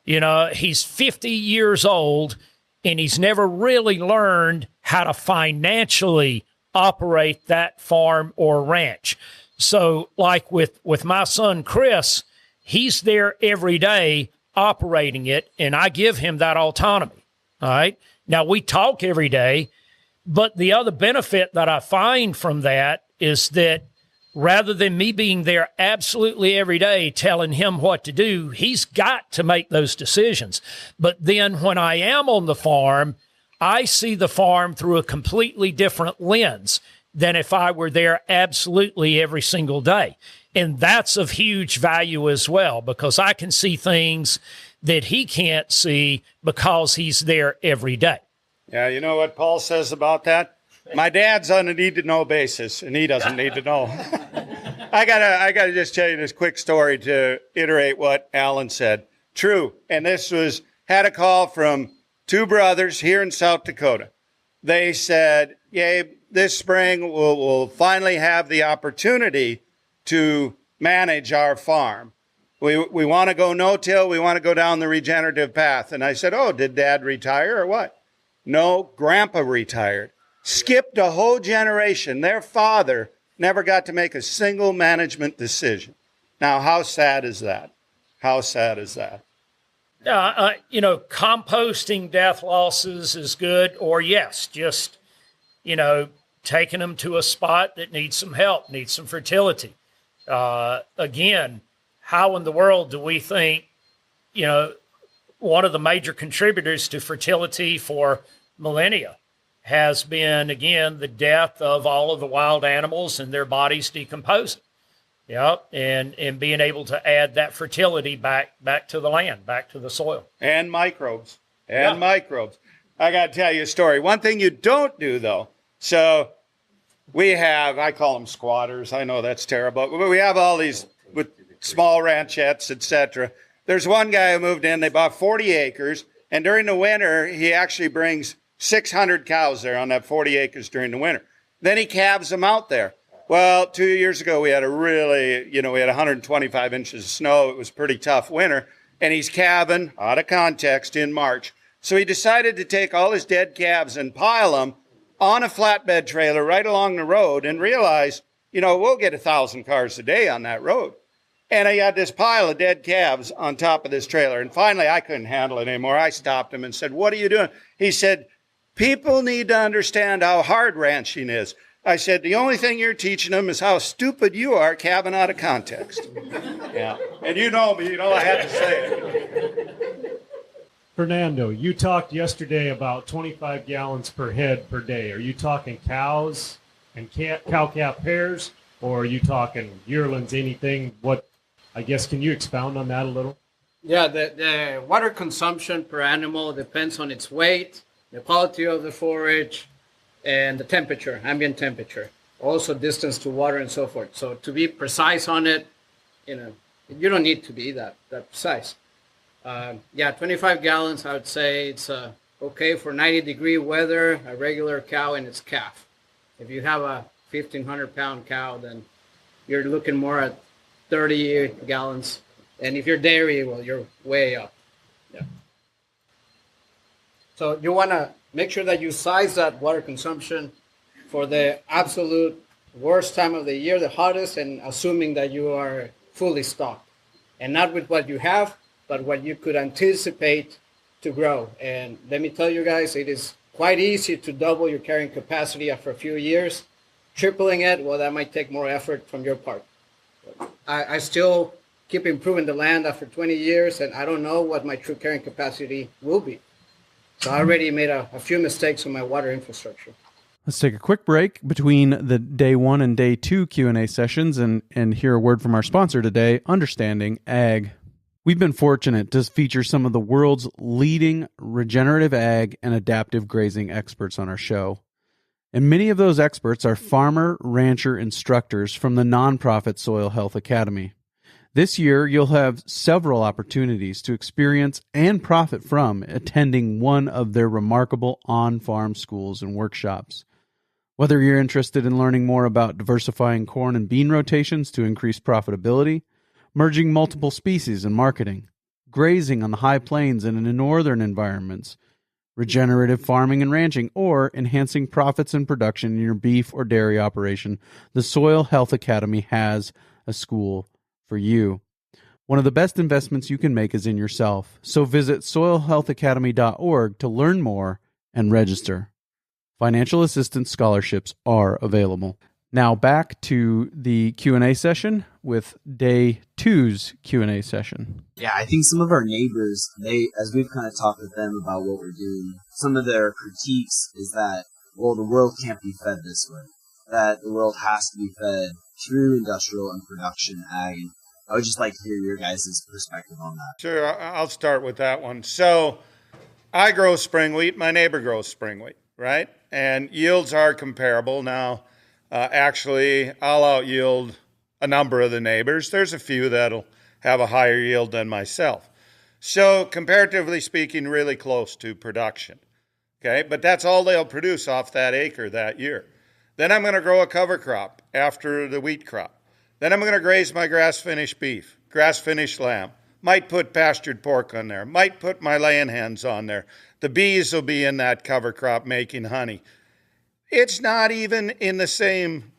He's 50 years old, and he's never really learned how to financially operate that farm or ranch. So like with my son, Chris, he's there every day operating it, and I give him that autonomy, all right? Now, we talk every day, but the other benefit that I find from that is that rather than me being there absolutely every day telling him what to do, he's got to make those decisions. But then when I am on the farm, I see the farm through a completely different lens than if I were there absolutely every single day. And that's of huge value as well, because I can see things that he can't see because he's there every day. Yeah, you know what Paul says about that? My dad's on a need-to-know basis, and he doesn't need to know. I gotta just tell you this quick story to iterate what Alan said. True, and had a call from two brothers here in South Dakota. They said, Gabe, this spring we'll finally have the opportunity to manage our farm. We want to go no-till. We want to go down the regenerative path. And I said, oh, did Dad retire or what? No, Grandpa retired. Skipped a whole generation. Their father never got to make a single management decision. Now, how sad is that? How sad is that? Composting death losses is good, or yes, just, taking them to a spot that needs some help, needs some fertility. Again, how in the world do we think, one of the major contributors to fertility for millennia has been, again, the death of all of the wild animals and their bodies decomposing. And being able to add that fertility back to the land, back to the soil. And microbes. Microbes. I got to tell you a story. One thing you don't do, though, so we have, I call them squatters. I know that's terrible. But we have all these with small ranchettes, etc. There's one guy who moved in. They bought 40 acres. And during the winter, he actually brings 600 cows there on that 40 acres during the winter. Then he calves them out there. Well, 2 years ago, we had we had 125 inches of snow. It was a pretty tough winter. And he's calving, out of context, in March, So he decided to take all his dead calves and pile them on a flatbed trailer right along the road and realized, we'll get 1,000 cars a day on that road. And he had this pile of dead calves on top of this trailer. And finally, I couldn't handle it anymore. I stopped him and said, "What are you doing?" He said, "People need to understand how hard ranching is." I said, "The only thing you're teaching them is how stupid you are calving out of context." Yeah. And you know me, I had to say it. Fernando, you talked yesterday about 25 gallons per head per day. Are you talking cows and cow-calf pairs, or are you talking yearlings, anything? Can you expound on that a little? Yeah, the water consumption per animal depends on its weight, the quality of the forage, and the temperature, ambient temperature, also distance to water and so forth. So to be precise on it, you don't need to be that precise. 25 gallons, I would say it's okay for 90-degree weather, a regular cow and its calf. If you have a 1,500-pound cow, then you're looking more at 30 gallons. And if you're dairy, well, you're way up. Yeah. So you want to make sure that you size that water consumption for the absolute worst time of the year, the hottest, and assuming that you are fully stocked. And not with what you have, but what you could anticipate to grow. And let me tell you guys, it is quite easy to double your carrying capacity after a few years. Tripling it, well, that might take more effort from your part. I still keep improving the land after 20 years, and I don't know what my true carrying capacity will be. So I already made a few mistakes on my water infrastructure. Let's take a quick break between the day 1 and day 2 Q&A sessions and hear a word from our sponsor today, Understanding Ag. We've been fortunate to feature some of the world's leading regenerative ag and adaptive grazing experts on our show. And many of those experts are farmer rancher instructors from the nonprofit Soil Health Academy. This year, you'll have several opportunities to experience and profit from attending one of their remarkable on-farm schools and workshops. Whether you're interested in learning more about diversifying corn and bean rotations to increase profitability, merging multiple species in marketing, grazing on the high plains and in northern environments, regenerative farming and ranching, or enhancing profits and production in your beef or dairy operation, the Soil Health Academy has a school for you. One of the best investments you can make is in yourself. So visit soilhealthacademy.org to learn more and register. Financial assistance scholarships are available. Now back to the Q&A session with day 2's Q&A session. Yeah, I think some of our neighbors, as we've kind of talked with them about what we're doing, some of their critiques is that, well, the world can't be fed this way, that the world has to be fed through industrial and production ag. And I would just like to hear your guys' perspective on that. Sure, I'll start with that one. So I grow spring wheat, my neighbor grows spring wheat, right? And yields are comparable. Now, actually, I'll out-yield a number of the neighbors. There's a few that'll have a higher yield than myself. So comparatively speaking, really close to production. Okay, but that's all they'll produce off that acre that year. Then I'm going to grow a cover crop after the wheat crop. Then I'm going to graze my grass-finished beef, grass-finished lamb. Might put pastured pork on there. Might put my laying hens on there. The bees will be in that cover crop making honey. It's not even in the same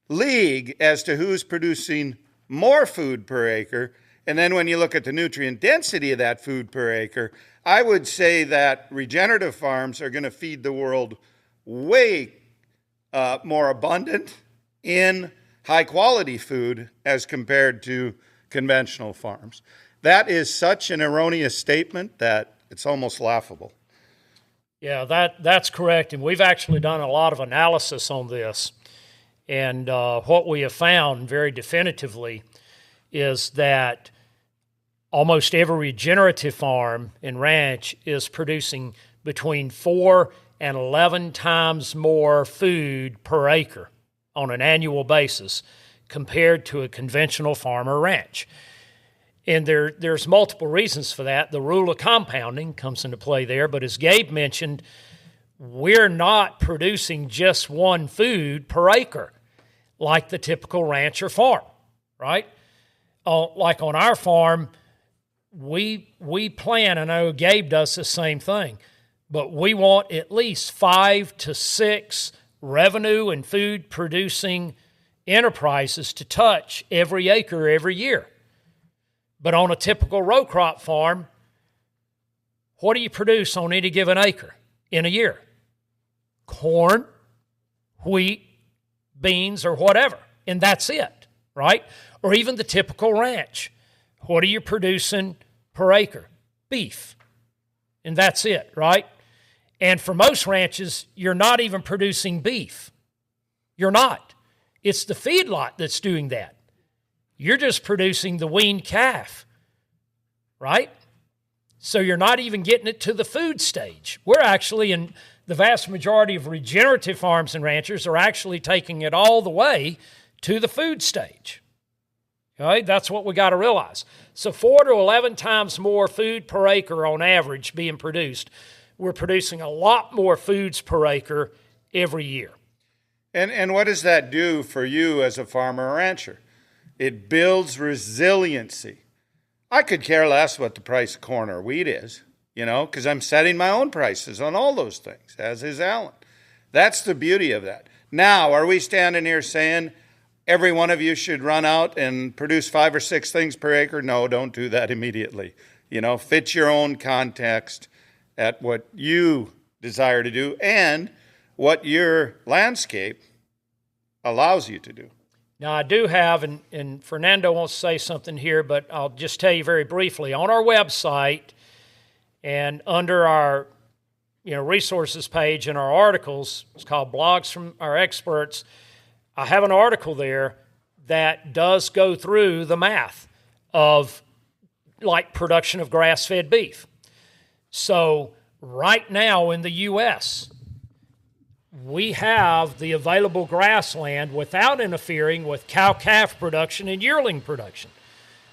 league as to who's producing more food per acre. And then when you look at the nutrient density of that food per acre, I would say that regenerative farms are going to feed the world way more abundant in high-quality food as compared to conventional farms. That is such an erroneous statement that it's almost laughable. Yeah, that's correct. And we've actually done a lot of analysis on this. And what we have found very definitively is that almost every regenerative farm and ranch is producing between 4 and 11 times more food per acre on an annual basis compared to a conventional farm or ranch. And there's multiple reasons for that. The rule of compounding comes into play there. But as Gabe mentioned, we're not producing just one food per acre like the typical ranch or farm, right? Like on our farm, we plan, I know Gabe does the same thing, but we want at least 5 to 6 revenue and food producing enterprises to touch every acre every year. But on a typical row crop farm, what do you produce on any given acre in a year? Corn, wheat, beans, or whatever, and that's it, right? Or even the typical ranch. What are you producing per acre? Beef, and that's it, right? And for most ranches, you're not even producing beef. You're not. It's the feedlot that's doing that. You're just producing the weaned calf, right? So you're not even getting it to the food stage. We're actually, in the vast majority of regenerative farms and ranchers, are actually taking it all the way to the food stage. Okay, that's what we got to realize. So 4 to 11 times more food per acre on average being produced. We're producing a lot more foods per acre every year. And what does that do for you as a farmer or rancher? It builds resiliency. I could care less what the price of corn or wheat is, because I'm setting my own prices on all those things, as is Alan. That's the beauty of that. Now, are we standing here saying every one of you should run out and produce 5 or 6 things per acre? No, don't do that immediately. Fit your own context at what you desire to do and what your landscape allows you to do. Now, I do have, and Fernando wants to say something here, but I'll just tell you very briefly. On our website and under our resources page in our articles, it's called Blogs from Our Experts, I have an article there that does go through the math of like production of grass-fed beef. So right now in the U.S., we have the available grassland without interfering with cow-calf production and yearling production.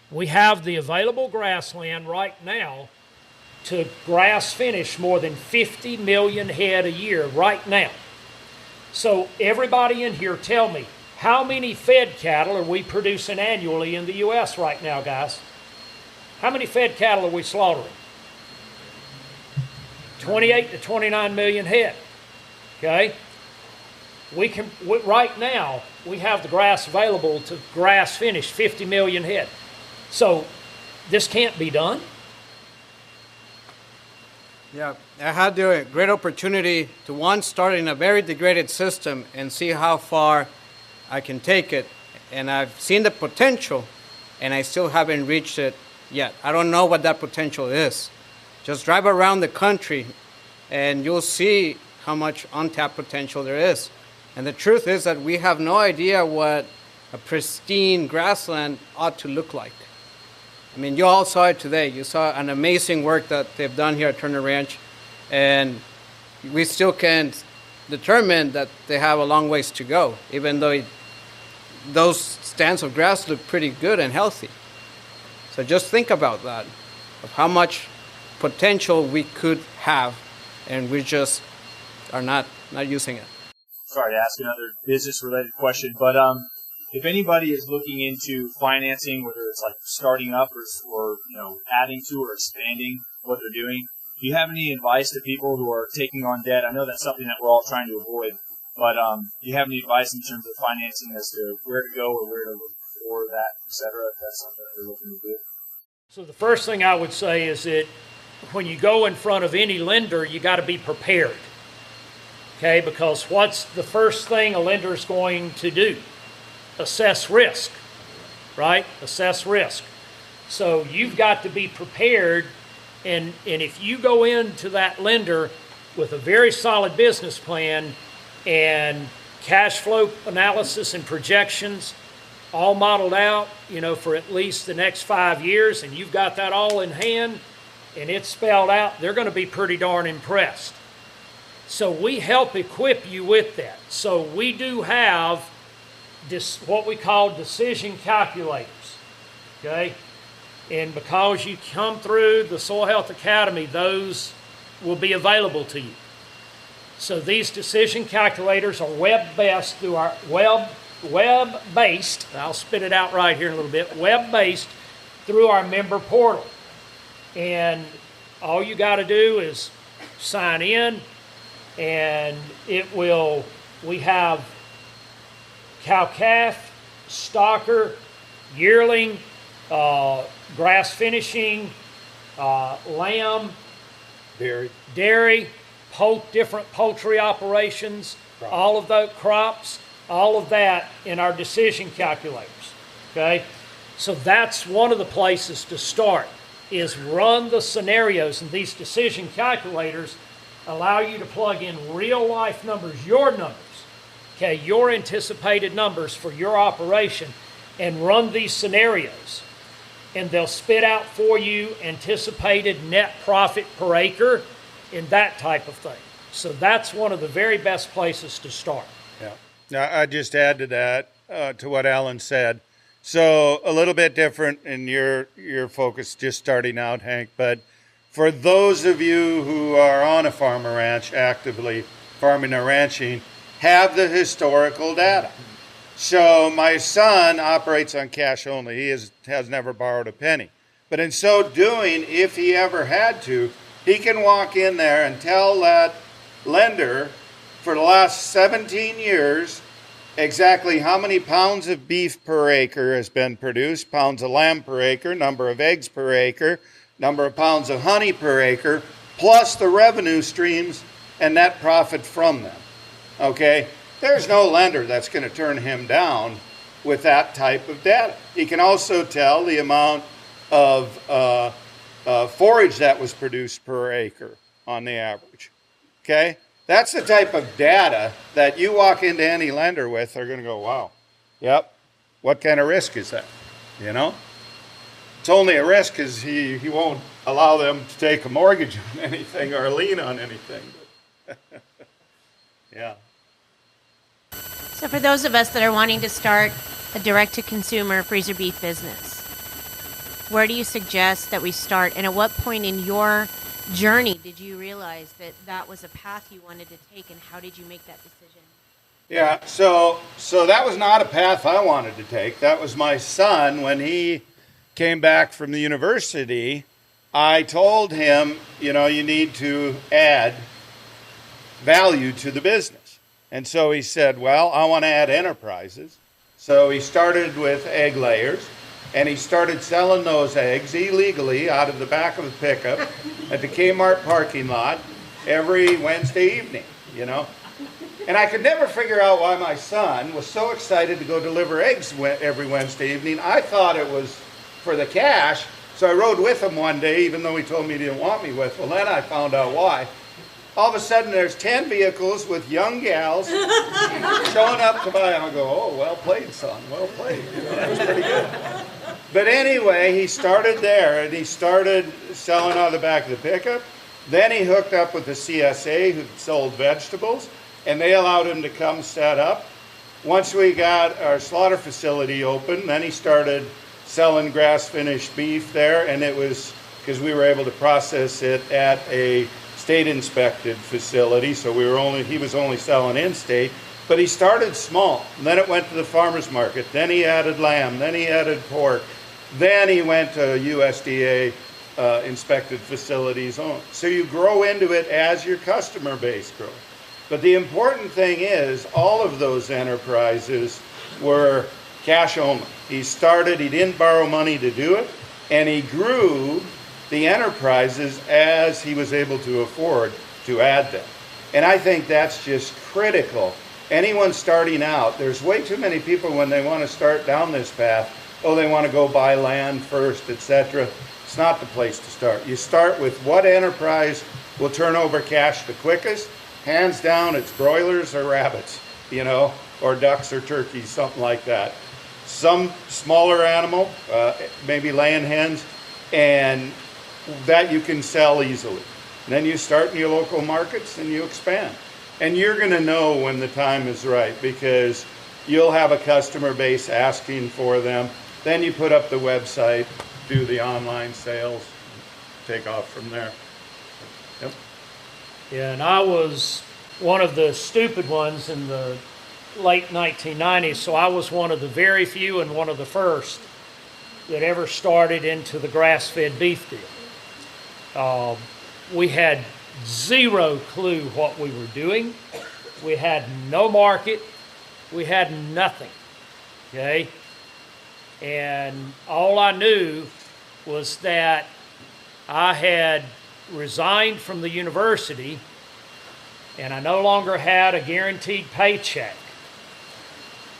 We have the available grassland right now to grass finish more than 50 million head a year right now. So everybody in here, tell me, how many fed cattle are we producing annually in the U.S. right now, guys? How many fed cattle are we slaughtering? 28 to 29 million head. Okay? Right now, we have the grass available to grass finish 50 million head. So this can't be done. Yeah, I had the great opportunity to start in a very degraded system and see how far I can take it. And I've seen the potential, and I still haven't reached it yet. I don't know what that potential is. Just drive around the country, and you'll see how much untapped potential there is. And the truth is that we have no idea what a pristine grassland ought to look like. I mean, you all saw it today. You saw an amazing work that they've done here at Turner Ranch, and we still can't determine that they have a long ways to go, even though those stands of grass look pretty good and healthy. So just think about that, of how much potential we could have, and we just are not using it. Sorry to ask another business-related question, but if anybody is looking into financing, whether it's like starting up or adding to or expanding what they're doing, do you have any advice to people who are taking on debt? I know that's something that we're all trying to avoid, but do you have any advice in terms of financing as to where to go or where to look for that, et cetera, if that's something that they're looking to do? So the first thing I would say is that when you go in front of any lender, you got to be prepared. Okay, because what's the first thing a lender is going to do? Assess risk, right? Assess risk. So you've got to be prepared, and if you go into that lender with a very solid business plan and cash flow analysis and projections all modeled out, for at least the next 5 years, and you've got that all in hand and it's spelled out, they're going to be pretty darn impressed. So we help equip you with that. So we do have what we call decision calculators, okay? And because you come through the Soil Health Academy, those will be available to you. So these decision calculators are web-based through our web-based, I'll spit it out right here in a little bit, web-based through our member portal. And all you got to do is sign in, and we have cow-calf, stocker, yearling, grass finishing, lamb, dairy, different poultry operations, all of those crops, all of that in our decision calculators, okay? So that's one of the places to start, is run the scenarios, and these decision calculators allow you to plug in real life numbers, your numbers, okay, your anticipated numbers for your operation, and run these scenarios. And they'll spit out for you anticipated net profit per acre and that type of thing. So that's one of the very best places to start. Yeah. Now, I just add to that, to what Alan said. So a little bit different in your focus just starting out, Hank, but for those of you who are on a farm or ranch, actively farming or ranching, have the historical data. So my son operates on cash only. He has never borrowed a penny. But in so doing, if he ever had to, he can walk in there and tell that lender for the last 17 years exactly how many pounds of beef per acre has been produced, pounds of lamb per acre, number of eggs per acre, number of pounds of honey per acre, plus the revenue streams and net profit from them. Okay? There's no lender that's going to turn him down with that type of data. He can also tell the amount of forage that was produced per acre on the average. Okay? That's the type of data that you walk into any lender with, they're going to go, wow, yep, what kind of risk is that? You know? It's only a risk because he won't allow them to take a mortgage on anything or a lien on anything. Yeah. So for those of us that are wanting to start a direct-to-consumer freezer beef business, where do you suggest that we start? And at what point in your journey did you realize that that was a path you wanted to take, and how did you make that decision? Yeah, so that was not a path I wanted to take. That was my son. When he came back from the university, I told him, you know, you need to add value to the business. And so he said, well, I want to add enterprises. So he started with egg layers, and he started selling those eggs illegally out of the back of the pickup at the Kmart parking lot every Wednesday evening, you know. And I could never figure out why my son was so excited to go deliver eggs every Wednesday evening. I thought it was for the cash, so I rode with him one day, even though he told me he didn't want me with. Well, then I found out why. All of a sudden, there's 10 vehicles with young gals showing up to buy. I go, oh, well played, son, well played. You know, that was pretty good. But anyway, he started there, and he started selling out of the back of the pickup. Then he hooked up with the CSA, who sold vegetables, and they allowed him to come set up. Once we got our slaughter facility open, then he started selling grass-finished beef there, and it was because we were able to process it at a state-inspected facility, so he was only selling in-state, but he started small. And then it went to the farmer's market, then he added lamb, then he added pork, then he went to USDA inspected facilities on. So you grow into it as your customer base grows. But the important thing is all of those enterprises were cash only. He didn't borrow money to do it, and he grew the enterprises as he was able to afford to add them. And I think that's just critical. Anyone starting out, there's way too many people when they want to start down this path, they want to go buy land first, etc. It's not the place to start. You start with what enterprise will turn over cash the quickest. Hands down, it's broilers or rabbits, you know, or ducks or turkeys, something like that. Some smaller animal, maybe laying hens, and that you can sell easily. And then you start in your local markets and you expand. And you're going to know when the time is right because you'll have a customer base asking for them. Then you put up the website, do the online sales, take off from there. Yep. Yeah, and I was one of the stupid ones in the late 1990s, so I was one of the very few and one of the first that ever started into the grass-fed beef deal. We had zero clue what we were doing. We had no market. We had nothing, okay? And all I knew was that I had resigned from the university and I no longer had a guaranteed paycheck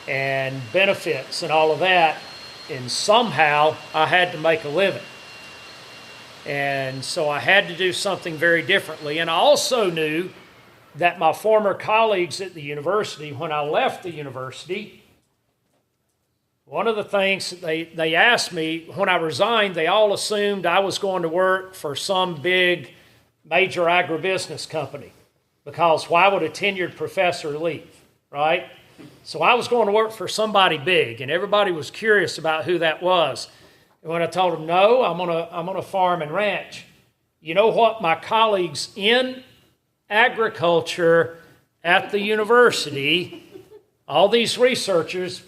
and benefits and all of that, and somehow I had to make a living. And so I had to do something very differently. And I also knew that my former colleagues at the university, when I left the university, one of the things that they asked me when I resigned, they all assumed I was going to work for some big major agribusiness company, because why would a tenured professor leave, right? So I was going to work for somebody big, and everybody was curious about who that was. And when I told them, no, I'm gonna farm and ranch, you know what my colleagues in agriculture at the university, all these researchers,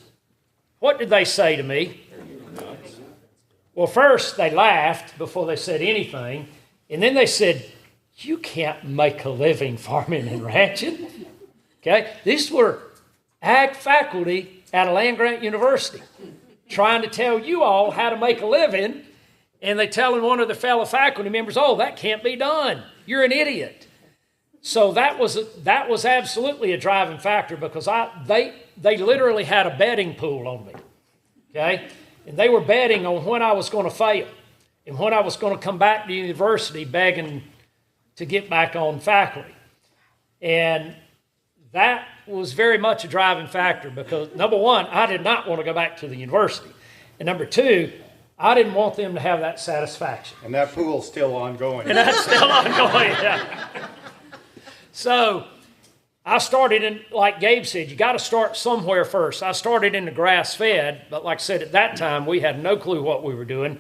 what did they say to me? Well, first they laughed before they said anything, and then they said, you can't make a living farming and ranching. Okay? These were ag faculty at a land-grant university trying to tell you all how to make a living, and they telling one of the fellow faculty members, oh, that can't be done. You're an idiot. So that was absolutely a driving factor, because they literally had a betting pool on me, okay? And they were betting on when I was going to fail and when I was going to come back to university begging to get back on faculty. And that was very much a driving factor, because number one, I did not want to go back to the university. And number two, I didn't want them to have that satisfaction. And that pool's still ongoing. And that's still ongoing, yeah. So I started in, like Gabe said, you got to start somewhere first. I started in the grass-fed, but like I said, at that time, we had no clue what we were doing.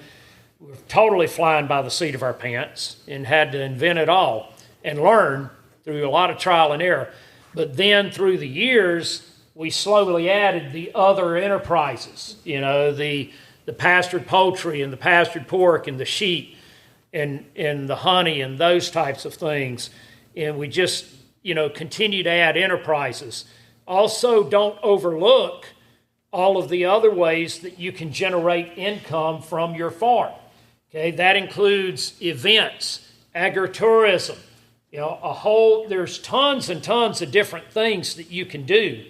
We were totally flying by the seat of our pants and had to invent it all and learn through a lot of trial and error. But then through the years, we slowly added the other enterprises, you know, the pastured poultry and the pastured pork and the sheep and the honey and those types of things. And we just, you know, continue to add enterprises. Also, don't overlook all of the other ways that you can generate income from your farm. Okay, that includes events, agritourism, you know, there's tons and tons of different things that you can do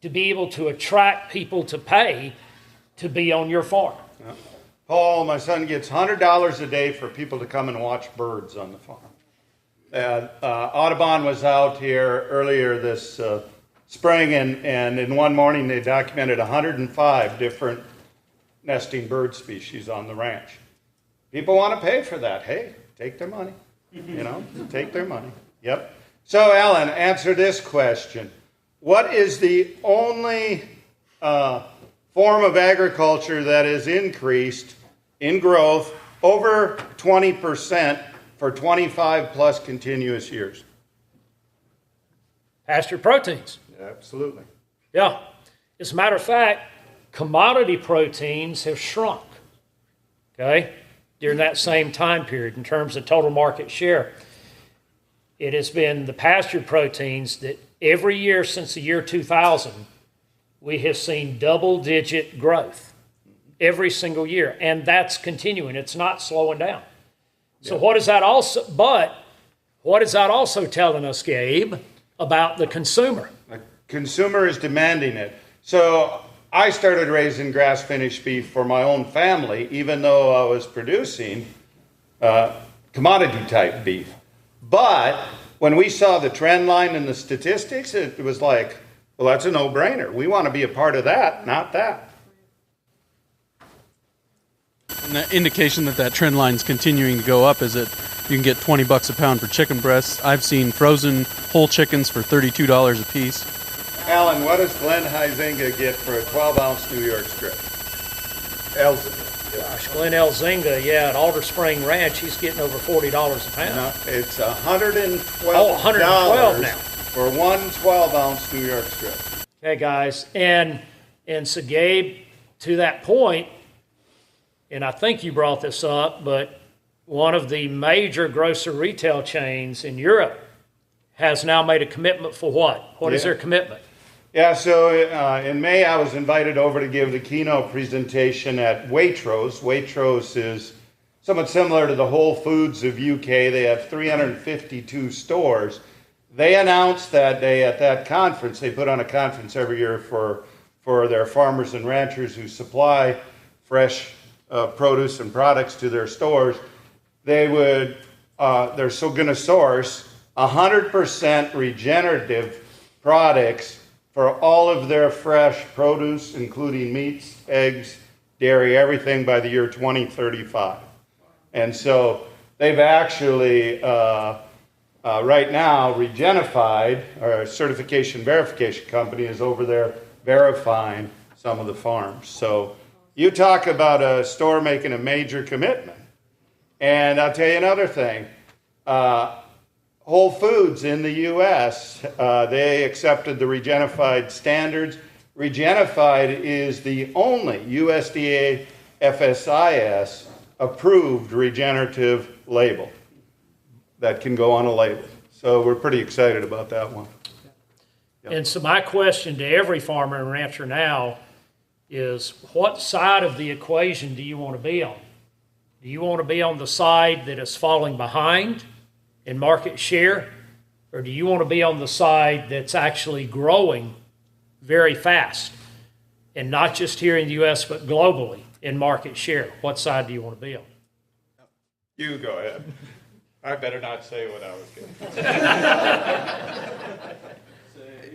to be able to attract people to pay to be on your farm. Yeah. Paul, my son, gets $100 a day for people to come and watch birds on the farm. Audubon was out here earlier this spring, and in one morning they documented 105 different nesting bird species on the ranch. People want to pay for that. Hey, take their money. You know, take their money. Yep. So, Alan, answer this question. What is the only form of agriculture that has increased in growth over 20% for 25 plus continuous years? Pasture proteins. Absolutely. Yeah. As a matter of fact, commodity proteins have shrunk, okay, during that same time period in terms of total market share. It has been the pasture proteins that every year since the year 2000, we have seen double-digit growth every single year, and that's continuing. It's not slowing down. So what is that also telling us, Gabe, about the consumer? The consumer is demanding it. So I started raising grass-finished beef for my own family, even though I was producing commodity-type beef. But when we saw the trend line and the statistics, it was like, well, that's a no-brainer. We want to be a part of that, not that. And the indication that trend line is continuing to go up is that you can get $20 a pound for chicken breasts. I've seen frozen whole chickens for $32 a piece. Alan, what does Glenn Huizinga get for a 12-ounce New York strip? Elzinga. Gosh, Glenn Elzinga, at Alder Spring Ranch, he's getting over $40 a pound. No, it's $112. Oh, $112 now. For one 12-ounce New York strip. Okay, guys, and so Gabe, to that point, and I think you brought this up, but one of the major grocery retail chains in Europe has now made a commitment for what? What is their commitment? Yeah, so in May I was invited over to give the keynote presentation at Waitrose. Waitrose is somewhat similar to the Whole Foods of UK. They have 352 stores. They announced that day at that conference, they put on a conference every year for their farmers and ranchers who supply fresh produce and products to their stores. They're so going to source 100% regenerative products for all of their fresh produce, including meats, eggs, dairy, everything by the year 2035. And so they've actually, right now, Regenified, our certification verification company, is over there verifying some of the farms. So you talk about a store making a major commitment. And I'll tell you another thing. Whole Foods in the U.S., they accepted the Regenified standards. Regenified is the only USDA FSIS approved regenerative label that can go on a label. So we're pretty excited about that one. Yep. And so my question to every farmer and rancher now is, what side of the equation do you want to be on? Do you want to be on the side that is falling behind in market share, or do you want to be on the side that's actually growing very fast, and not just here in the U.S., but globally in market share? What side do you want to be on? You go ahead. I better not say what I was going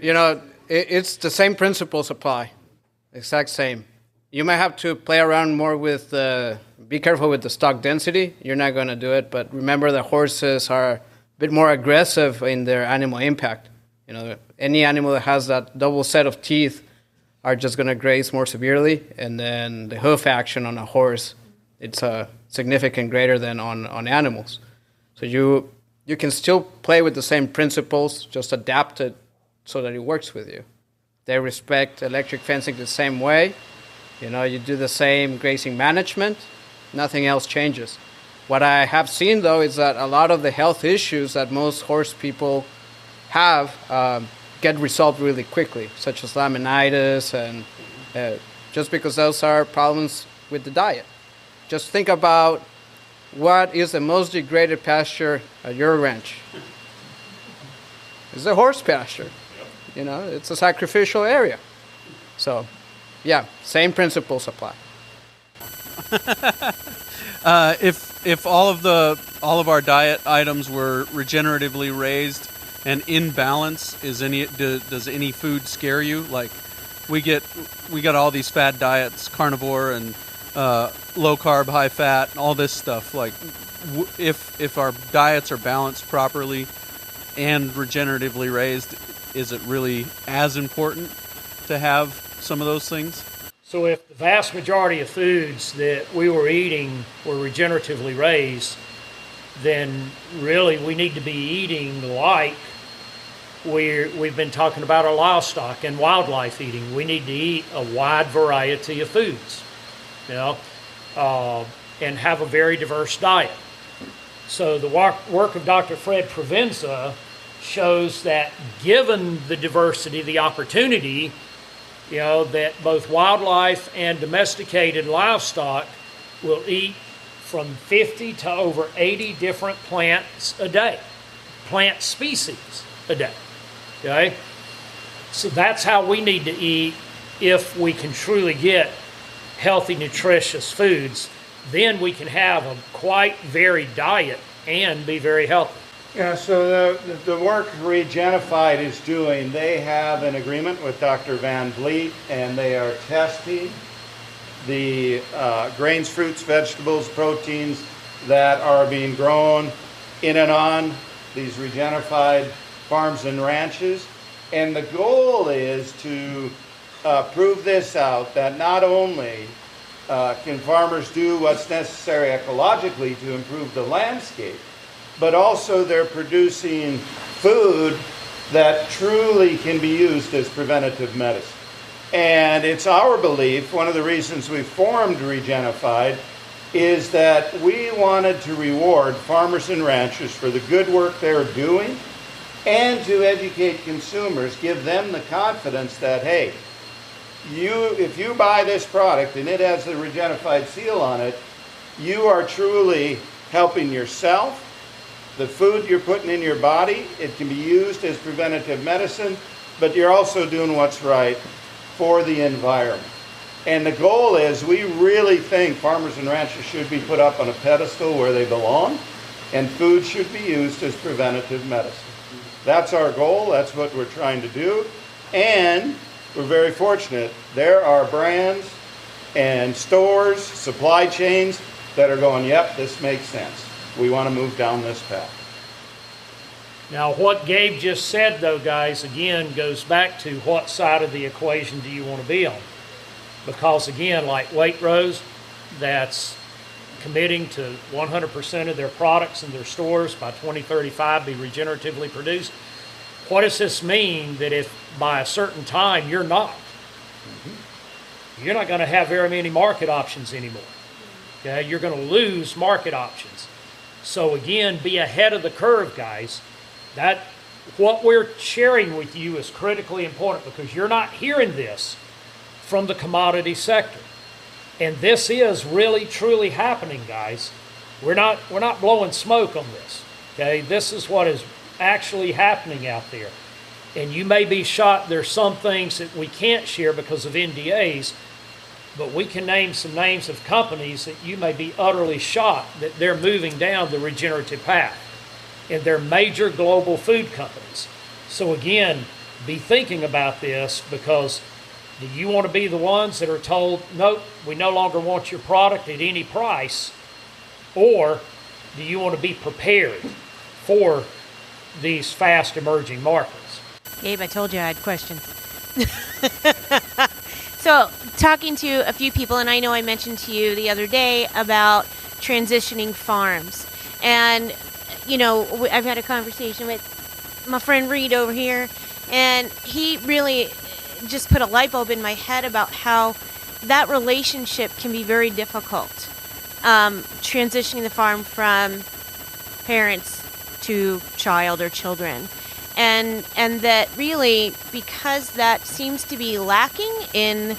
to It's the same principles apply, exact same. You might have to play around more with, be careful with the stock density. You're not going to do it, but remember the horses are a bit more aggressive in their animal impact. Any animal that has that double set of teeth are just going to graze more severely, and then the hoof action on a horse, it's significant greater than on animals. So you can still play with the same principles, just adapt it so that it works with you. They respect electric fencing the same way. You do the same grazing management, nothing else changes. What I have seen, though, is that a lot of the health issues that most horse people have get resolved really quickly, such as laminitis, and just because those are problems with the diet. Just think about what is the most degraded pasture at your ranch. It's a horse pasture. It's a sacrificial area. So, yeah, same principles apply. If all of our diet items were regeneratively raised and in balance, does any food scare you? Like we got all these fad diets, carnivore and low carb, high fat, and all this stuff. Like if our diets are balanced properly and regeneratively raised, is it really as important to have some of those things? So if the vast majority of foods that we were eating were regeneratively raised, then really we need to be eating like we've been talking about our livestock and wildlife eating. We need to eat a wide variety of foods, and have a very diverse diet. So the work of Dr. Fred Provenza shows that given the diversity, the opportunity, that both wildlife and domesticated livestock will eat from 50 to over 80 different plants a day, plant species a day, okay? So that's how we need to eat if we can truly get healthy, nutritious foods. Then we can have a quite varied diet and be very healthy. Yeah, so the work Regenified is doing, they have an agreement with Dr. Van Vliet, and they are testing the grains, fruits, vegetables, proteins that are being grown in and on these Regenified farms and ranches. And the goal is to prove this out, that not only can farmers do what's necessary ecologically to improve the landscape, but also they're producing food that truly can be used as preventative medicine. And it's our belief, one of the reasons we formed Regenified, is that we wanted to reward farmers and ranchers for the good work they're doing and to educate consumers, give them the confidence that, hey, if you buy this product and it has the Regenified seal on it, you are truly helping yourself, the food you're putting in your body. It can be used as preventative medicine, but you're also doing what's right for the environment. And the goal is, we really think farmers and ranchers should be put up on a pedestal where they belong, and food should be used as preventative medicine. That's our goal. That's what we're trying to do. And we're very fortunate. There are brands and stores, supply chains that are going, yep, this makes sense. We want to move down this path. Now, what Gabe just said, though, guys, again, goes back to what side of the equation do you want to be on? Because, again, like Waitrose, that's committing to 100% of their products in their stores by 2035 be regeneratively produced. What does this mean? That if by a certain time you're not going to have very many market options anymore. Okay, you're going to lose market options. So again, be ahead of the curve, guys. That what we're sharing with you is critically important, because you're not hearing this from the commodity sector. And this is really truly happening, guys. We're not blowing smoke on this. Okay, this is what is actually happening out there. And you may be shocked. There's some things that we can't share because of NDAs, but we can name some names of companies that you may be utterly shocked that they're moving down the regenerative path. And they're major global food companies. So again, be thinking about this, because do you want to be the ones that are told, nope, we no longer want your product at any price? Or do you want to be prepared for these fast emerging markets? Gabe, I told you I had questions. So, talking to a few people, and I know I mentioned to you the other day about transitioning farms. And, you know, I've had a conversation with my friend Reed over here, and he really just put a light bulb in my head about how that relationship can be very difficult. Transitioning the farm from parents to child or children. And that really, because that seems to be lacking in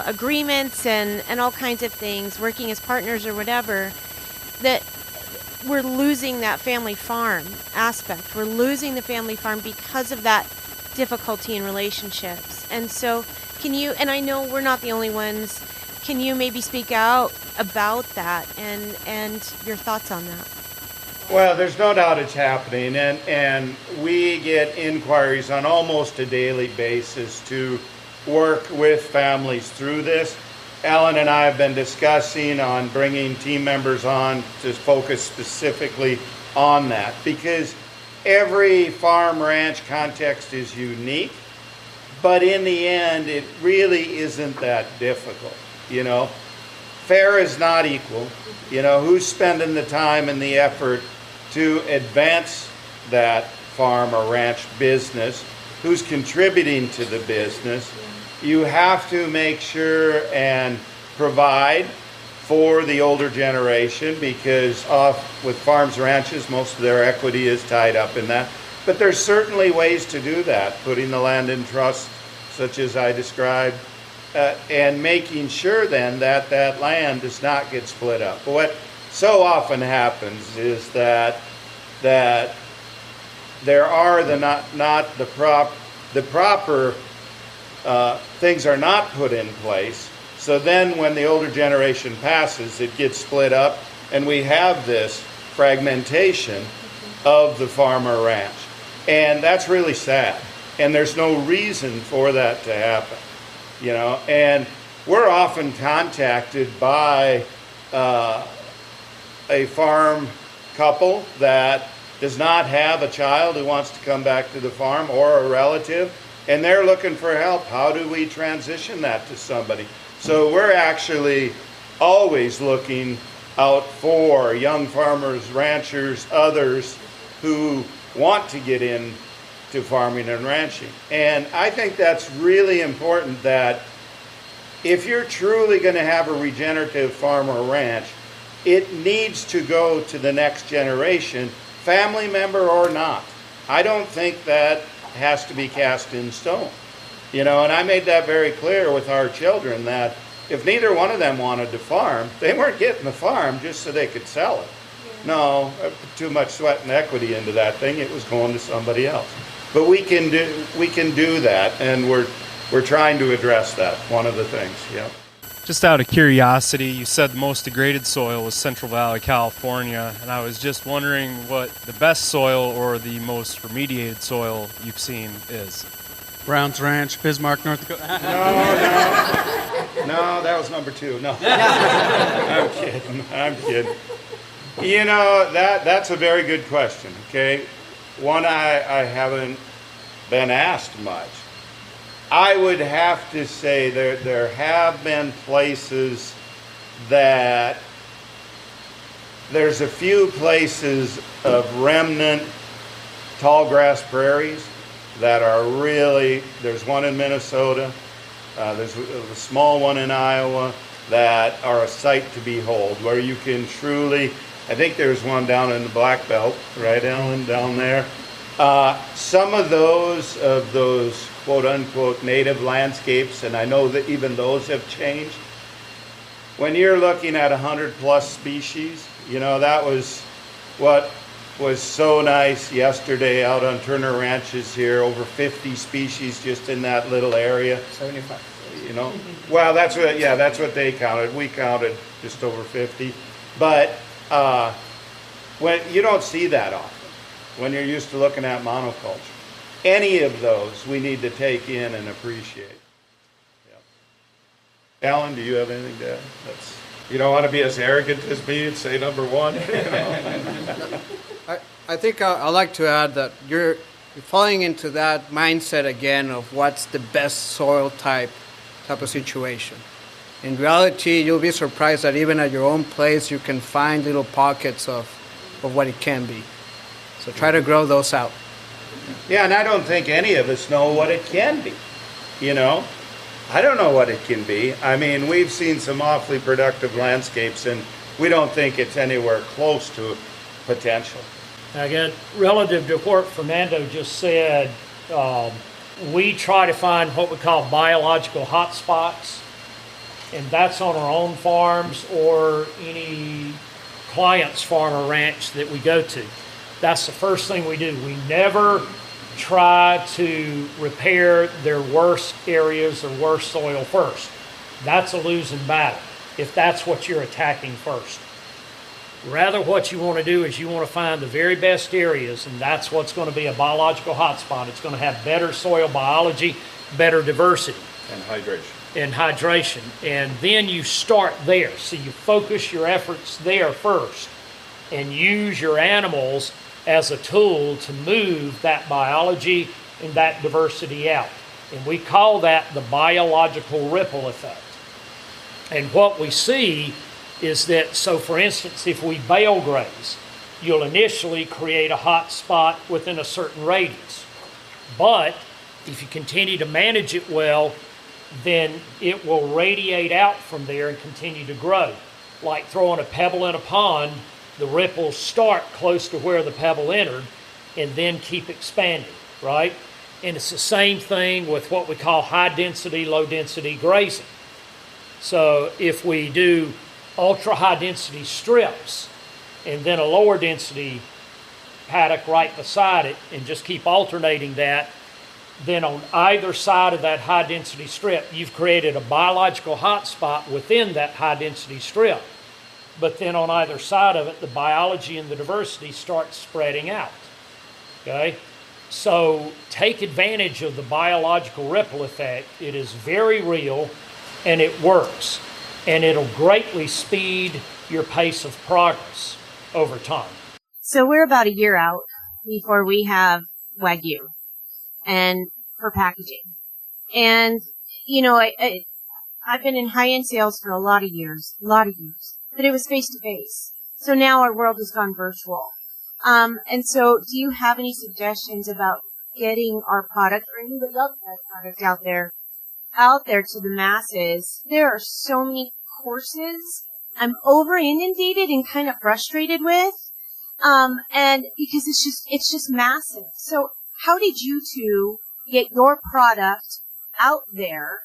agreements and all kinds of things, working as partners or whatever, that we're losing that family farm aspect. We're losing the family farm because of that difficulty in relationships. And so can you, and I know we're not the only ones, can you maybe speak out about that and your thoughts on that? Well, there's no doubt it's happening, and we get inquiries on almost a daily basis to work with families through this. Alan and I have been discussing on bringing team members on to focus specifically on that, because every farm ranch context is unique, but in the end, it really isn't that difficult, you know. Fair is not equal. You know, who's spending the time and the effort to advance that farm or ranch business, who's contributing to the business. You have to make sure and provide for the older generation, because with farms, ranches, most of their equity is tied up in that. But there's certainly ways to do that, putting the land in trust, such as I described, and making sure then that that land does not get split up. But what so often happens is that there are the proper things are not put in place. So then when the older generation passes, it gets split up, and we have this fragmentation of the farm or ranch. And that's really sad. And there's no reason for that to happen, you know. And we're often contacted by a farm couple that does not have a child who wants to come back to the farm, or a relative, and they're looking for help. How do we transition that to somebody? So we're actually always looking out for young farmers, ranchers, others who want to get into farming and ranching. And I think that's really important, that if you're truly going to have a regenerative farm or ranch, it needs to go to the next generation, family member or not. I don't think that has to be cast in stone. You know, and I made that very clear with our children that if neither one of them wanted to farm, they weren't getting the farm just so they could sell it. No, too much sweat and equity into that thing. It was going to somebody else. But we can do that, and we're trying to address that. One of the things, yeah. Just out of curiosity, you said the most degraded soil was Central Valley, California, and I was just wondering what the best soil or the most remediated soil you've seen is. Brown's Ranch, Bismarck, North Dakota. No, that was number 2. No, I'm kidding. You know, that's a very good question. Okay, one I haven't been asked much. I would have to say there have been places that there's a few places of remnant tall grass prairies that are really, there's one in Minnesota, there's a small one in Iowa that are a sight to behold, where you can truly, I think there's one down in the Black Belt, right, Alan, down there. Some of those quote unquote native landscapes, and I know that even those have changed. When you're looking at 100+ species, you know, that was what was so nice yesterday out on Turner Ranches here, over 50 species just in that little area. 75. You know, well, that's what they counted. We counted just over 50. But when you don't see that often, when you're used to looking at monoculture, any of those we need to take in and appreciate. Yep. Alan, do you have anything to add? You don't want to be as arrogant as me and say number 1. You know? I think I'd like to add that you're falling into that mindset again of what's the best soil type of situation. In reality, you'll be surprised that even at your own place, you can find little pockets of what it can be. So try to grow those out. Yeah, and I don't think any of us know what it can be. You know, I don't know what it can be. I mean, we've seen some awfully productive landscapes, and we don't think it's anywhere close to potential. Again, relative to what Fernando just said, we try to find what we call biological hotspots, and that's on our own farms or any client's farm or ranch that we go to. That's the first thing we do. We never try to repair their worst areas or worst soil first. That's a losing battle if that's what you're attacking first. Rather, what you want to do is you want to find the very best areas, and that's what's going to be a biological hotspot. It's going to have better soil biology, better diversity. And hydration. And then you start there. So you focus your efforts there first and use your animals as a tool to move that biology and that diversity out. And we call that the biological ripple effect. And what we see is that, so for instance, if we bale graze, you'll initially create a hot spot within a certain radius. But if you continue to manage it well, then it will radiate out from there and continue to grow. Like throwing a pebble in a pond, the ripples start close to where the pebble entered and then keep expanding, right? And it's the same thing with what we call high density, low density grazing. So if we do ultra high density strips and then a lower density paddock right beside it and just keep alternating that, then on either side of that high density strip, you've created a biological hotspot within that high density strip. But then on either side of it, the biology and the diversity starts spreading out. Okay? So take advantage of the biological ripple effect. It is very real and it works. And it'll greatly speed your pace of progress over time. So we're about a year out before we have Wagyu and for packaging. And, you know, I've been in high-end sales for a lot of years, but it was face-to-face. So now our world has gone virtual. And so do you have any suggestions about getting our product, or any of the product out there out there to the masses, there are so many courses I'm over inundated and kind of frustrated with. And because it's just massive. So how did you two get your product out there?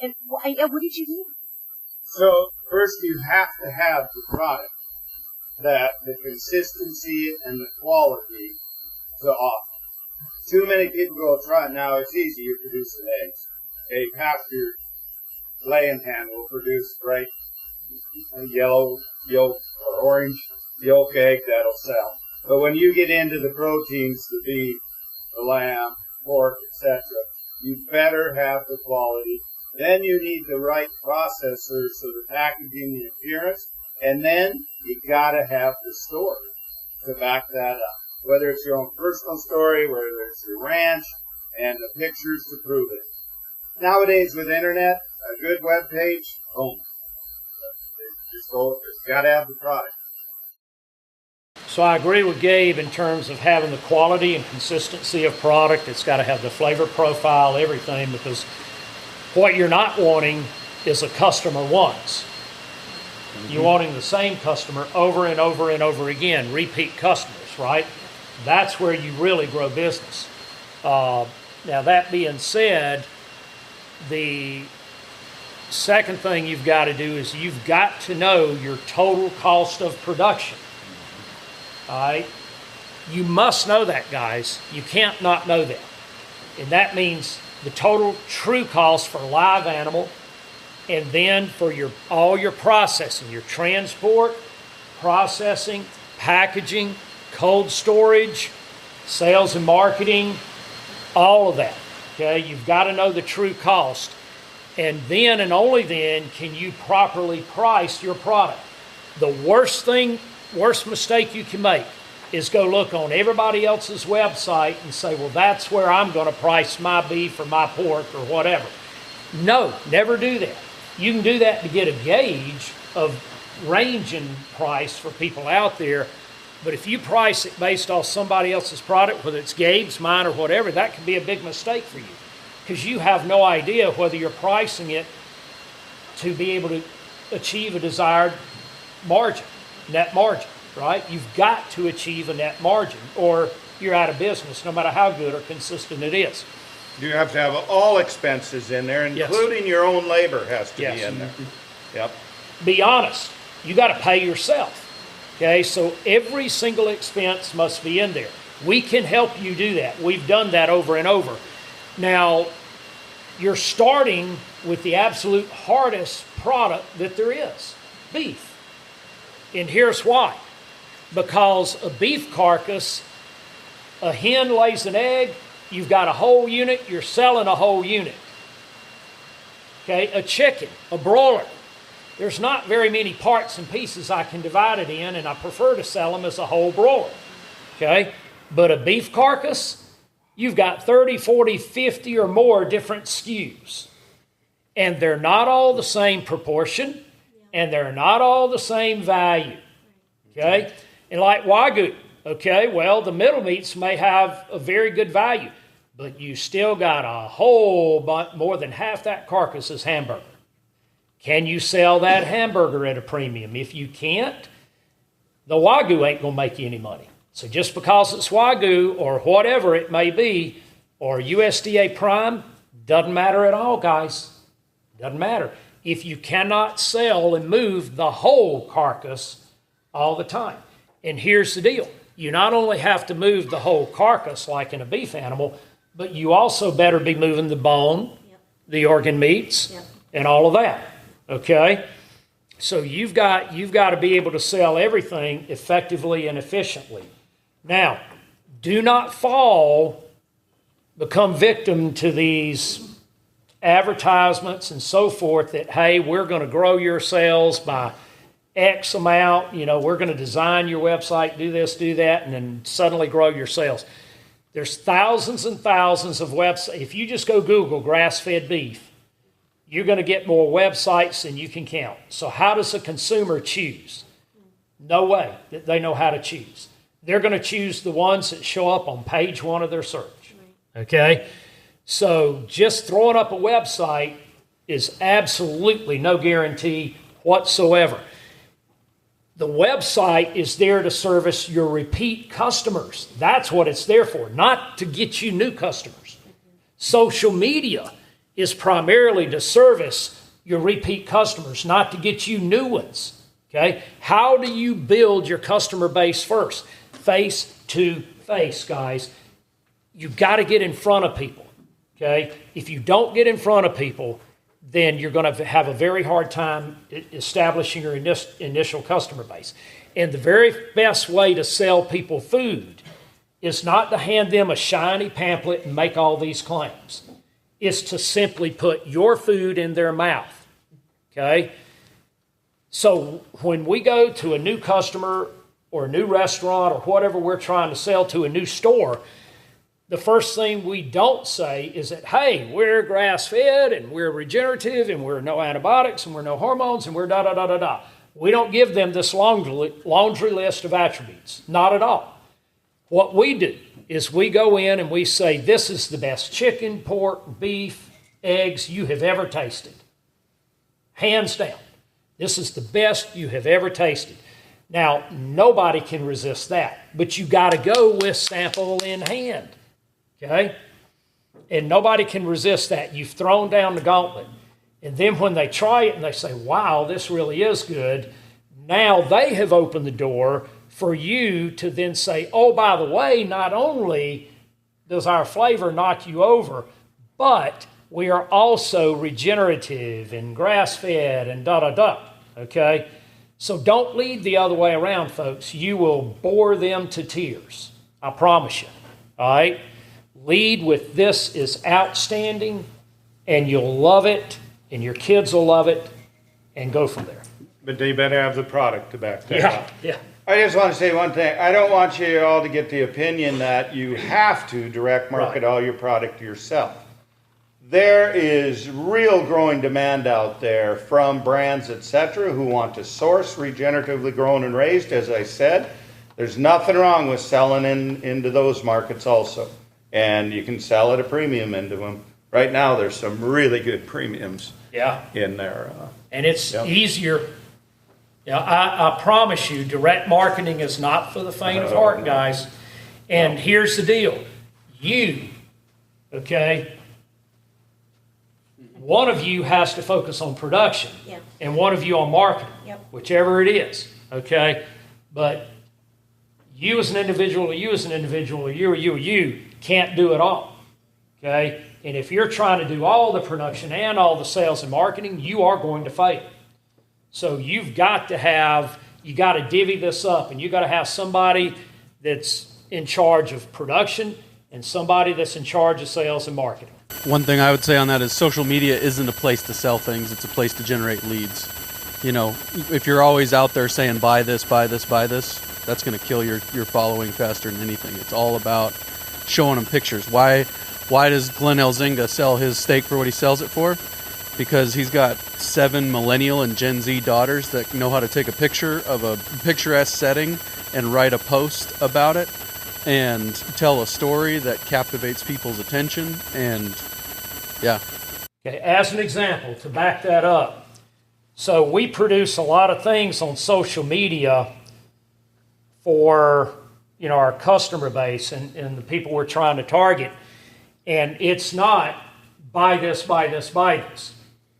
And what did you do? So first you have to have the product, that the consistency and the quality to offer. Too many people go, try it now, it's easy, you're producing eggs. A pasture laying hen will produce great yellow yolk or orange yolk egg that'll sell. But when you get into the proteins, the beef, the lamb, pork, etc., you better have the quality. Then you need the right processors, so the packaging, the appearance, and then you gotta have the story to back that up. Whether it's your own personal story, whether it's your ranch, and the pictures to prove it. Nowadays with internet, a good web page, boom. Just gotta have the product. So I agree with Gabe in terms of having the quality and consistency of product. It's got to have the flavor profile, everything, because what you're not wanting is a customer once. You're wanting the same customer over and over and over again, repeat customers, right? That's where you really grow business. Now that being said, the second thing you've got to do is you've got to know your total cost of production. All right? You must know that, guys. You can't not know that. And that means the total true cost for live animal, and then for all your processing, your transport, processing, packaging, cold storage, sales and marketing, all of that. Okay? You've got to know the true cost. And then and only then can you properly price your product. The worst mistake you can make is go look on everybody else's website and say, well, that's where I'm going to price my beef or my pork or whatever. No, never do that. You can do that to get a gauge of range in price for people out there, but if you price it based off somebody else's product, whether it's Gabe's, mine, or whatever, that can be a big mistake for you, because you have no idea whether you're pricing it to be able to achieve a desired margin, net margin, right? You've got to achieve a net margin or you're out of business, no matter how good or consistent it is. You have to have all expenses in there, including your own labor has to be in there. Yep. Be honest. You got to pay yourself. Okay, so every single expense must be in there. We can help you do that. We've done that over and over. Now, you're starting with the absolute hardest product that there is, beef. And here's why. Because a beef carcass, a hen lays an egg, you've got a whole unit, you're selling a whole unit. Okay, a chicken, a broiler, there's not very many parts and pieces I can divide it in, and I prefer to sell them as a whole broiler. Okay, but a beef carcass, you've got 30, 40, 50 or more different SKUs. And they're not all the same proportion, and they're not all the same value. Okay? And like Wagyu, okay, well, the middle meats may have a very good value, but you still got a whole bunch, more than half that carcass is hamburger. Can you sell that hamburger at a premium? If you can't, the Wagyu ain't going to make you any money. So just because it's Wagyu or whatever it may be, or USDA Prime, doesn't matter at all, guys. Doesn't matter. If you cannot sell and move the whole carcass all the time. And here's the deal. You not only have to move the whole carcass like in a beef animal, but you also better be moving the bone, the organ meats, and all of that. Okay? So you've got to be able to sell everything effectively and efficiently. Now, do not become victim to these advertisements and so forth that, hey, we're going to grow your sales by X amount, we're going to design your website, do this, do that, and then suddenly grow your sales. There's thousands and thousands of websites. If you just go Google grass-fed beef, you're going to get more websites than you can count. So how does a consumer choose? No way that they know how to choose. They're going to choose the ones that show up on page one of their search. Okay? So just throwing up a website is absolutely no guarantee whatsoever. The website is there to service your repeat customers. That's what it's there for, not to get you new customers. Social media is primarily to service your repeat customers, not to get you new ones. Okay? How do you build your customer base first? Face to face, guys. You've got to get in front of people. Okay? If you don't get in front of people, then you're going to have a very hard time establishing your initial customer base. And the very best way to sell people food is not to hand them a shiny pamphlet and make all these claims. It's to simply put your food in their mouth. Okay? So when we go to a new customer or a new restaurant or whatever we're trying to sell to a new store, the first thing we don't say is that, hey, we're grass-fed and we're regenerative and we're no antibiotics and we're no hormones and we're da-da-da-da-da. We don't give them this laundry list of attributes. Not at all. What we do is we go in and we say, this is the best chicken, pork, beef, eggs you have ever tasted. Hands down. This is the best you have ever tasted. Now, nobody can resist that, but you got to go with sample in hand. Okay? And nobody can resist that. You've thrown down the gauntlet. And then when they try it and they say, wow, this really is good, now they have opened the door for you to then say, oh, by the way, not only does our flavor knock you over, but we are also regenerative and grass-fed and da-da-da, okay? So don't lead the other way around, folks. You will bore them to tears. I promise you, all right? Lead with this is outstanding, and you'll love it, and your kids will love it, and go from there. But they better have the product to back that up. Yeah. I just want to say one thing. I don't want you all to get the opinion that you have to direct market all your product yourself. There is real growing demand out there from brands, etc., who want to source regeneratively grown and raised. As I said, there's nothing wrong with selling into those markets also. And you can sell at a premium into them. Right now, there's some really good premiums in there. And it's easier. Yeah, I promise you, direct marketing is not for the faint of heart, guys. And here's the deal. You, okay, one of you has to focus on production, and one of you on marketing, whichever it is, okay? But you as an individual, or you as an individual, or you can't do it all, okay? And if you're trying to do all the production and all the sales and marketing, you are going to fail. So you've got to divvy this up, and you've got to have somebody that's in charge of production and somebody that's in charge of sales and marketing. One thing I would say on that is social media isn't a place to sell things. It's a place to generate leads. You know, if you're always out there saying, buy this, buy this, buy this, that's going to kill your following faster than anything. It's all about showing them pictures. Why does Glenn Elzinga sell his steak for what he sells it for? Because he's got 7 millennial and Gen Z daughters that know how to take a picture of a picturesque setting and write a post about it and tell a story that captivates people's attention. And Okay, as an example, to back that up, so we produce a lot of things on social media for, you know, our customer base and the people we're trying to target. And it's not buy this, buy this, buy this.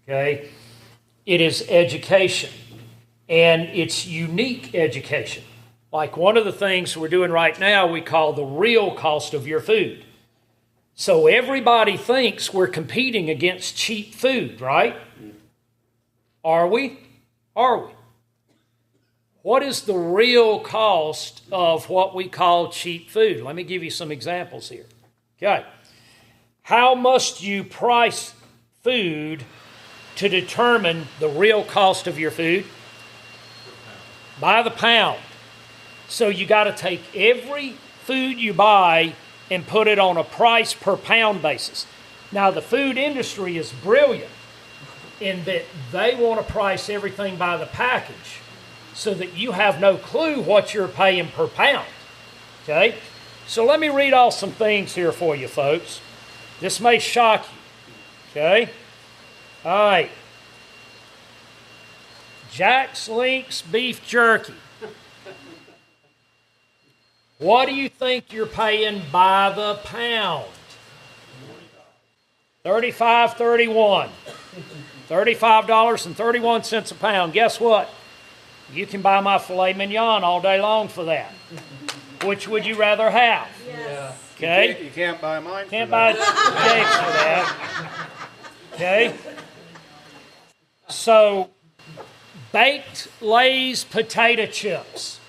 Okay? It is education. And it's unique education. Like one of the things we're doing right now, we call the real cost of your food. So everybody thinks we're competing against cheap food, right? Are we? Are we? What is the real cost of what we call cheap food? Let me give you some examples here. Okay. How must you price food to determine the real cost of your food? By the pound. So you got to take every food you buy and put it on a price per pound basis. Now the food industry is brilliant in that they want to price everything by the package so that you have no clue what you're paying per pound. Okay? So let me read off some things here for you folks. This may shock you, okay? All right. Jack's Link's beef jerky. What do you think you're paying by the pound? $35.31. $35.31 a pound. Guess what? You can buy my filet mignon all day long for that. Which would you rather have? Yes. Okay? You can't buy mine. Can't buy Jake's for that. Okay? So, baked Lay's potato chips.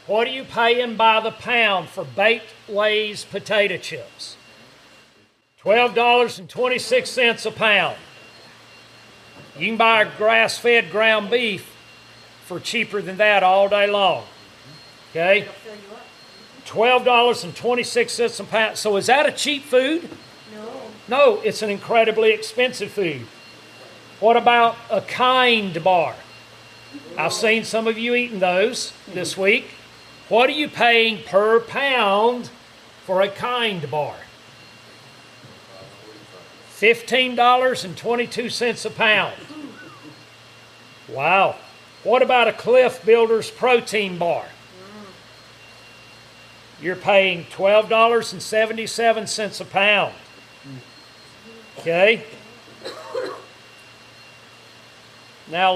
What are you paying by the pound for baked Lay's potato chips? $12.26 a pound. You can buy grass-fed ground beef for cheaper than that all day long. Okay? $12.26 a pound. So is that a cheap food? No. No, it's an incredibly expensive food. What about a Kind bar? I've seen some of you eating those this week. What are you paying per pound for a Kind bar? $15.22 a pound. Wow. What about a Cliff Builders protein bar? You're paying $12.77 a pound. Okay? Now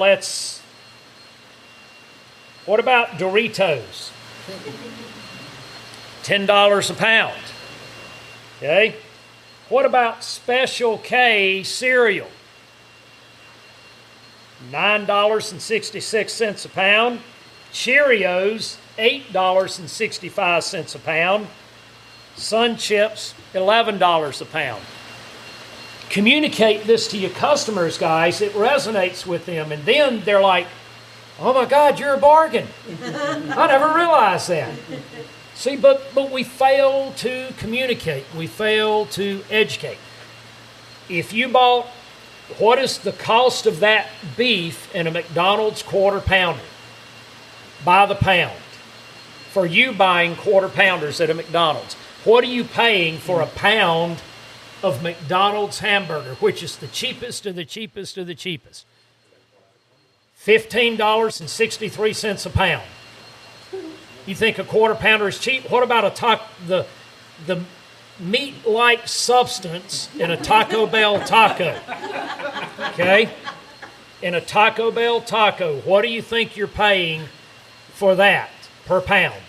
what about Doritos? $10 a pound. Okay? What about Special K cereal? $9.66 a pound. Cheerios, $8.65 a pound. Sun Chips, $11 a pound. Communicate this to your customers, guys. It resonates with them. And then they're like, oh my God, you're a bargain. I never realized that. See, but we fail to communicate. We fail to educate. If you bought, what is the cost of that beef in a McDonald's quarter pounder? By the pound. For you buying quarter pounders at a McDonald's, what are you paying for a pound of McDonald's hamburger, which is the cheapest of the cheapest of the cheapest? $15.63 a pound. You think a quarter pounder is cheap? What about the meat-like substance in a Taco Bell taco? Okay? In a Taco Bell taco, what do you think you're paying for that per pound?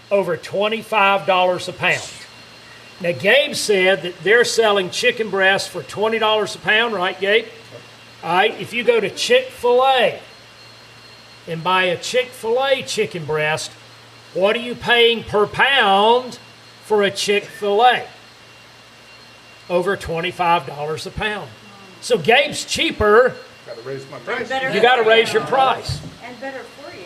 Over $25 a pound. Now, Gabe said that they're selling chicken breasts for $20 a pound, right, Gabe? All right, if you go to Chick-fil-A and buy a Chick-fil-A chicken breast, what are you paying per pound for a Chick-fil-A? Over $25 a pound. So Gabe's cheaper. Got to raise my price. You got to raise your price. And better for you.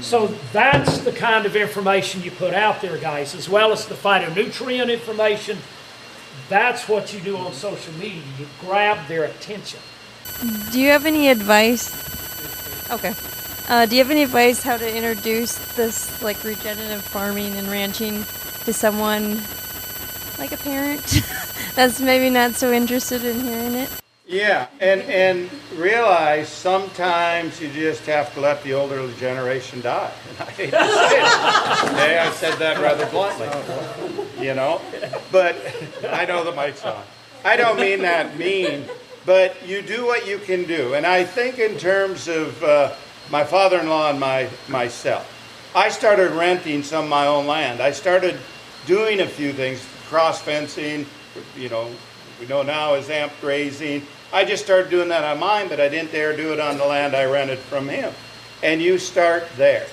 So that's the kind of information you put out there, guys, as well as the phytonutrient information. That's what you do on social media. You grab their attention. Do you have any advice? Okay. Do you have any advice how to introduce this like regenerative farming and ranching to someone like a parent that's maybe not so interested in hearing it? Yeah, and realize sometimes you just have to let the older generation die. And I hate to say it. Okay, I said that rather bluntly. You know, but I know the mic's on. I don't mean that mean, but you do what you can do. And I think in terms of my father-in-law and myself, I started renting some of my own land. I started doing a few things, cross-fencing, you know, we know now is amp grazing. I just started doing that on mine, but I didn't dare do it on the land I rented from him. And you start there.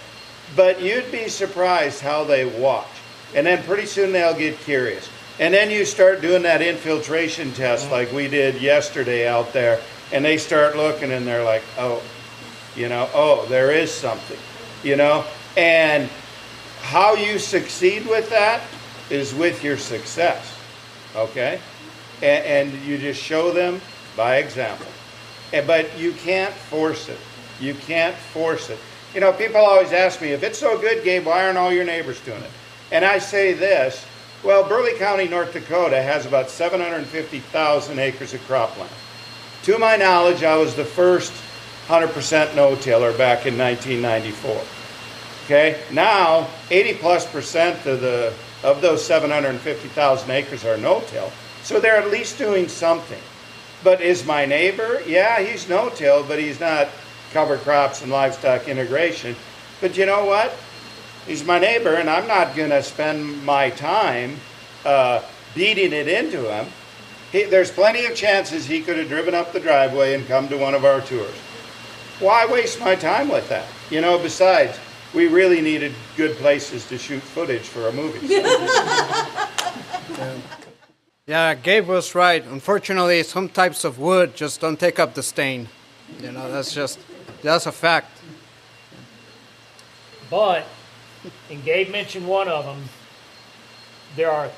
But you'd be surprised how they watch. And then pretty soon they'll get curious. And then you start doing that infiltration test like we did yesterday out there. And they start looking and they're like, oh, you know, oh, there is something, you know. And how you succeed with that is with your success, okay? And you just show them by example. But you can't force it. You can't force it. You know, people always ask me, if it's so good, Gabe, why aren't all your neighbors doing it? And I say this, Well, Burleigh County, North Dakota has about 750,000 acres of cropland. To my knowledge, I was the first 100% no-tiller back in 1994. Okay, now 80+% of those 750,000 acres are no-till, so they're at least doing something. But is my neighbor? Yeah, he's no-till, but he's not cover crops and livestock integration. But you know what? He's my neighbor, and I'm not going to spend my time beating it into him. There's plenty of chances he could have driven up the driveway and come to one of our tours. Why waste my time with that? You know, besides, we really needed good places to shoot footage for a movie. Yeah, Gabe was right. Unfortunately, some types of wood just don't take up the stain. You know, that's a fact. But, and Gabe mentioned one of them, there are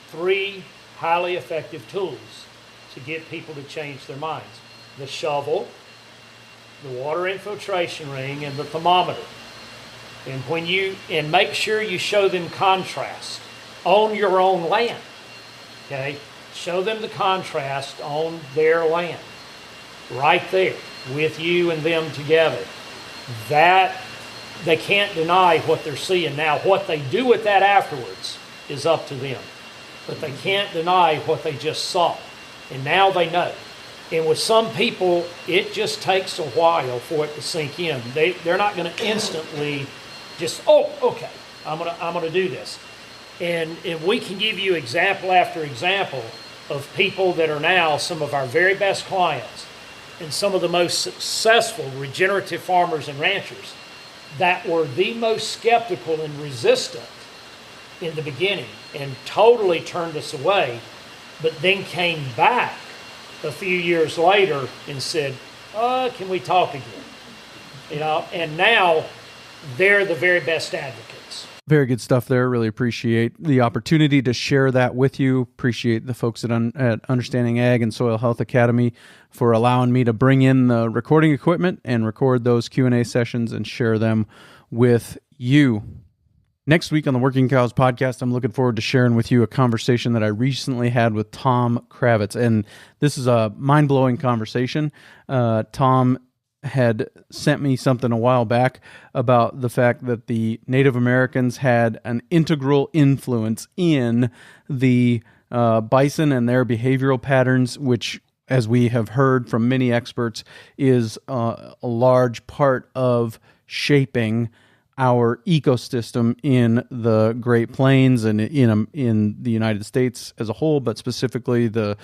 3 highly effective tools to get people to change their minds. The shovel, the water infiltration ring, and the thermometer. And make sure you show them contrast on your own land. Okay? Show them the contrast on their land. Right there, with you and them together. That, they can't deny what they're seeing. Now, what they do with that afterwards is up to them. But they can't deny what they just saw. And now they know. And with some people, it just takes a while for it to sink in. They're not going to instantly just, oh, okay, I'm gonna do this. And we can give you example after example of people that are now some of our very best clients and some of the most successful regenerative farmers and ranchers that were the most skeptical and resistant in the beginning and totally turned us away, but then came back a few years later and said, can we talk again? You know, and now they're the very best advocates. Very good stuff there. Really appreciate the opportunity to share that with you. Appreciate the folks at Understanding Ag and Soil Health Academy for allowing me to bring in the recording equipment and record those Q&A sessions and share them with you. Next week on the Working Cows podcast, I'm looking forward to sharing with you a conversation that I recently had with Tom Kravitz. And this is a mind-blowing conversation. Tom had sent me something a while back about the fact that the Native Americans had an integral influence in the bison and their behavioral patterns, which, as we have heard from many experts, is a large part of shaping our ecosystem in the Great Plains and in the United States as a whole, but specifically the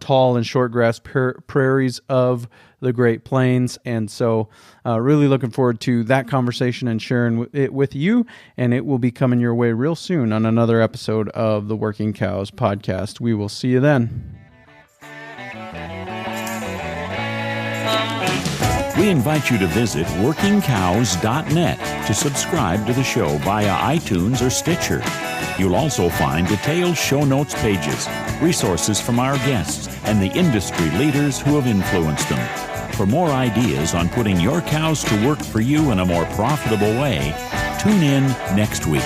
tall and short grass prairies of the Great Plains. And so really looking forward to that conversation and sharing it with you. And it will be coming your way real soon on another episode of the Working Cows podcast. We will see you then. We invite you to visit workingcows.net to subscribe to the show via iTunes or Stitcher. You'll also find detailed show notes pages, resources from our guests, and the industry leaders who have influenced them. For more ideas on putting your cows to work for you in a more profitable way, tune in next week.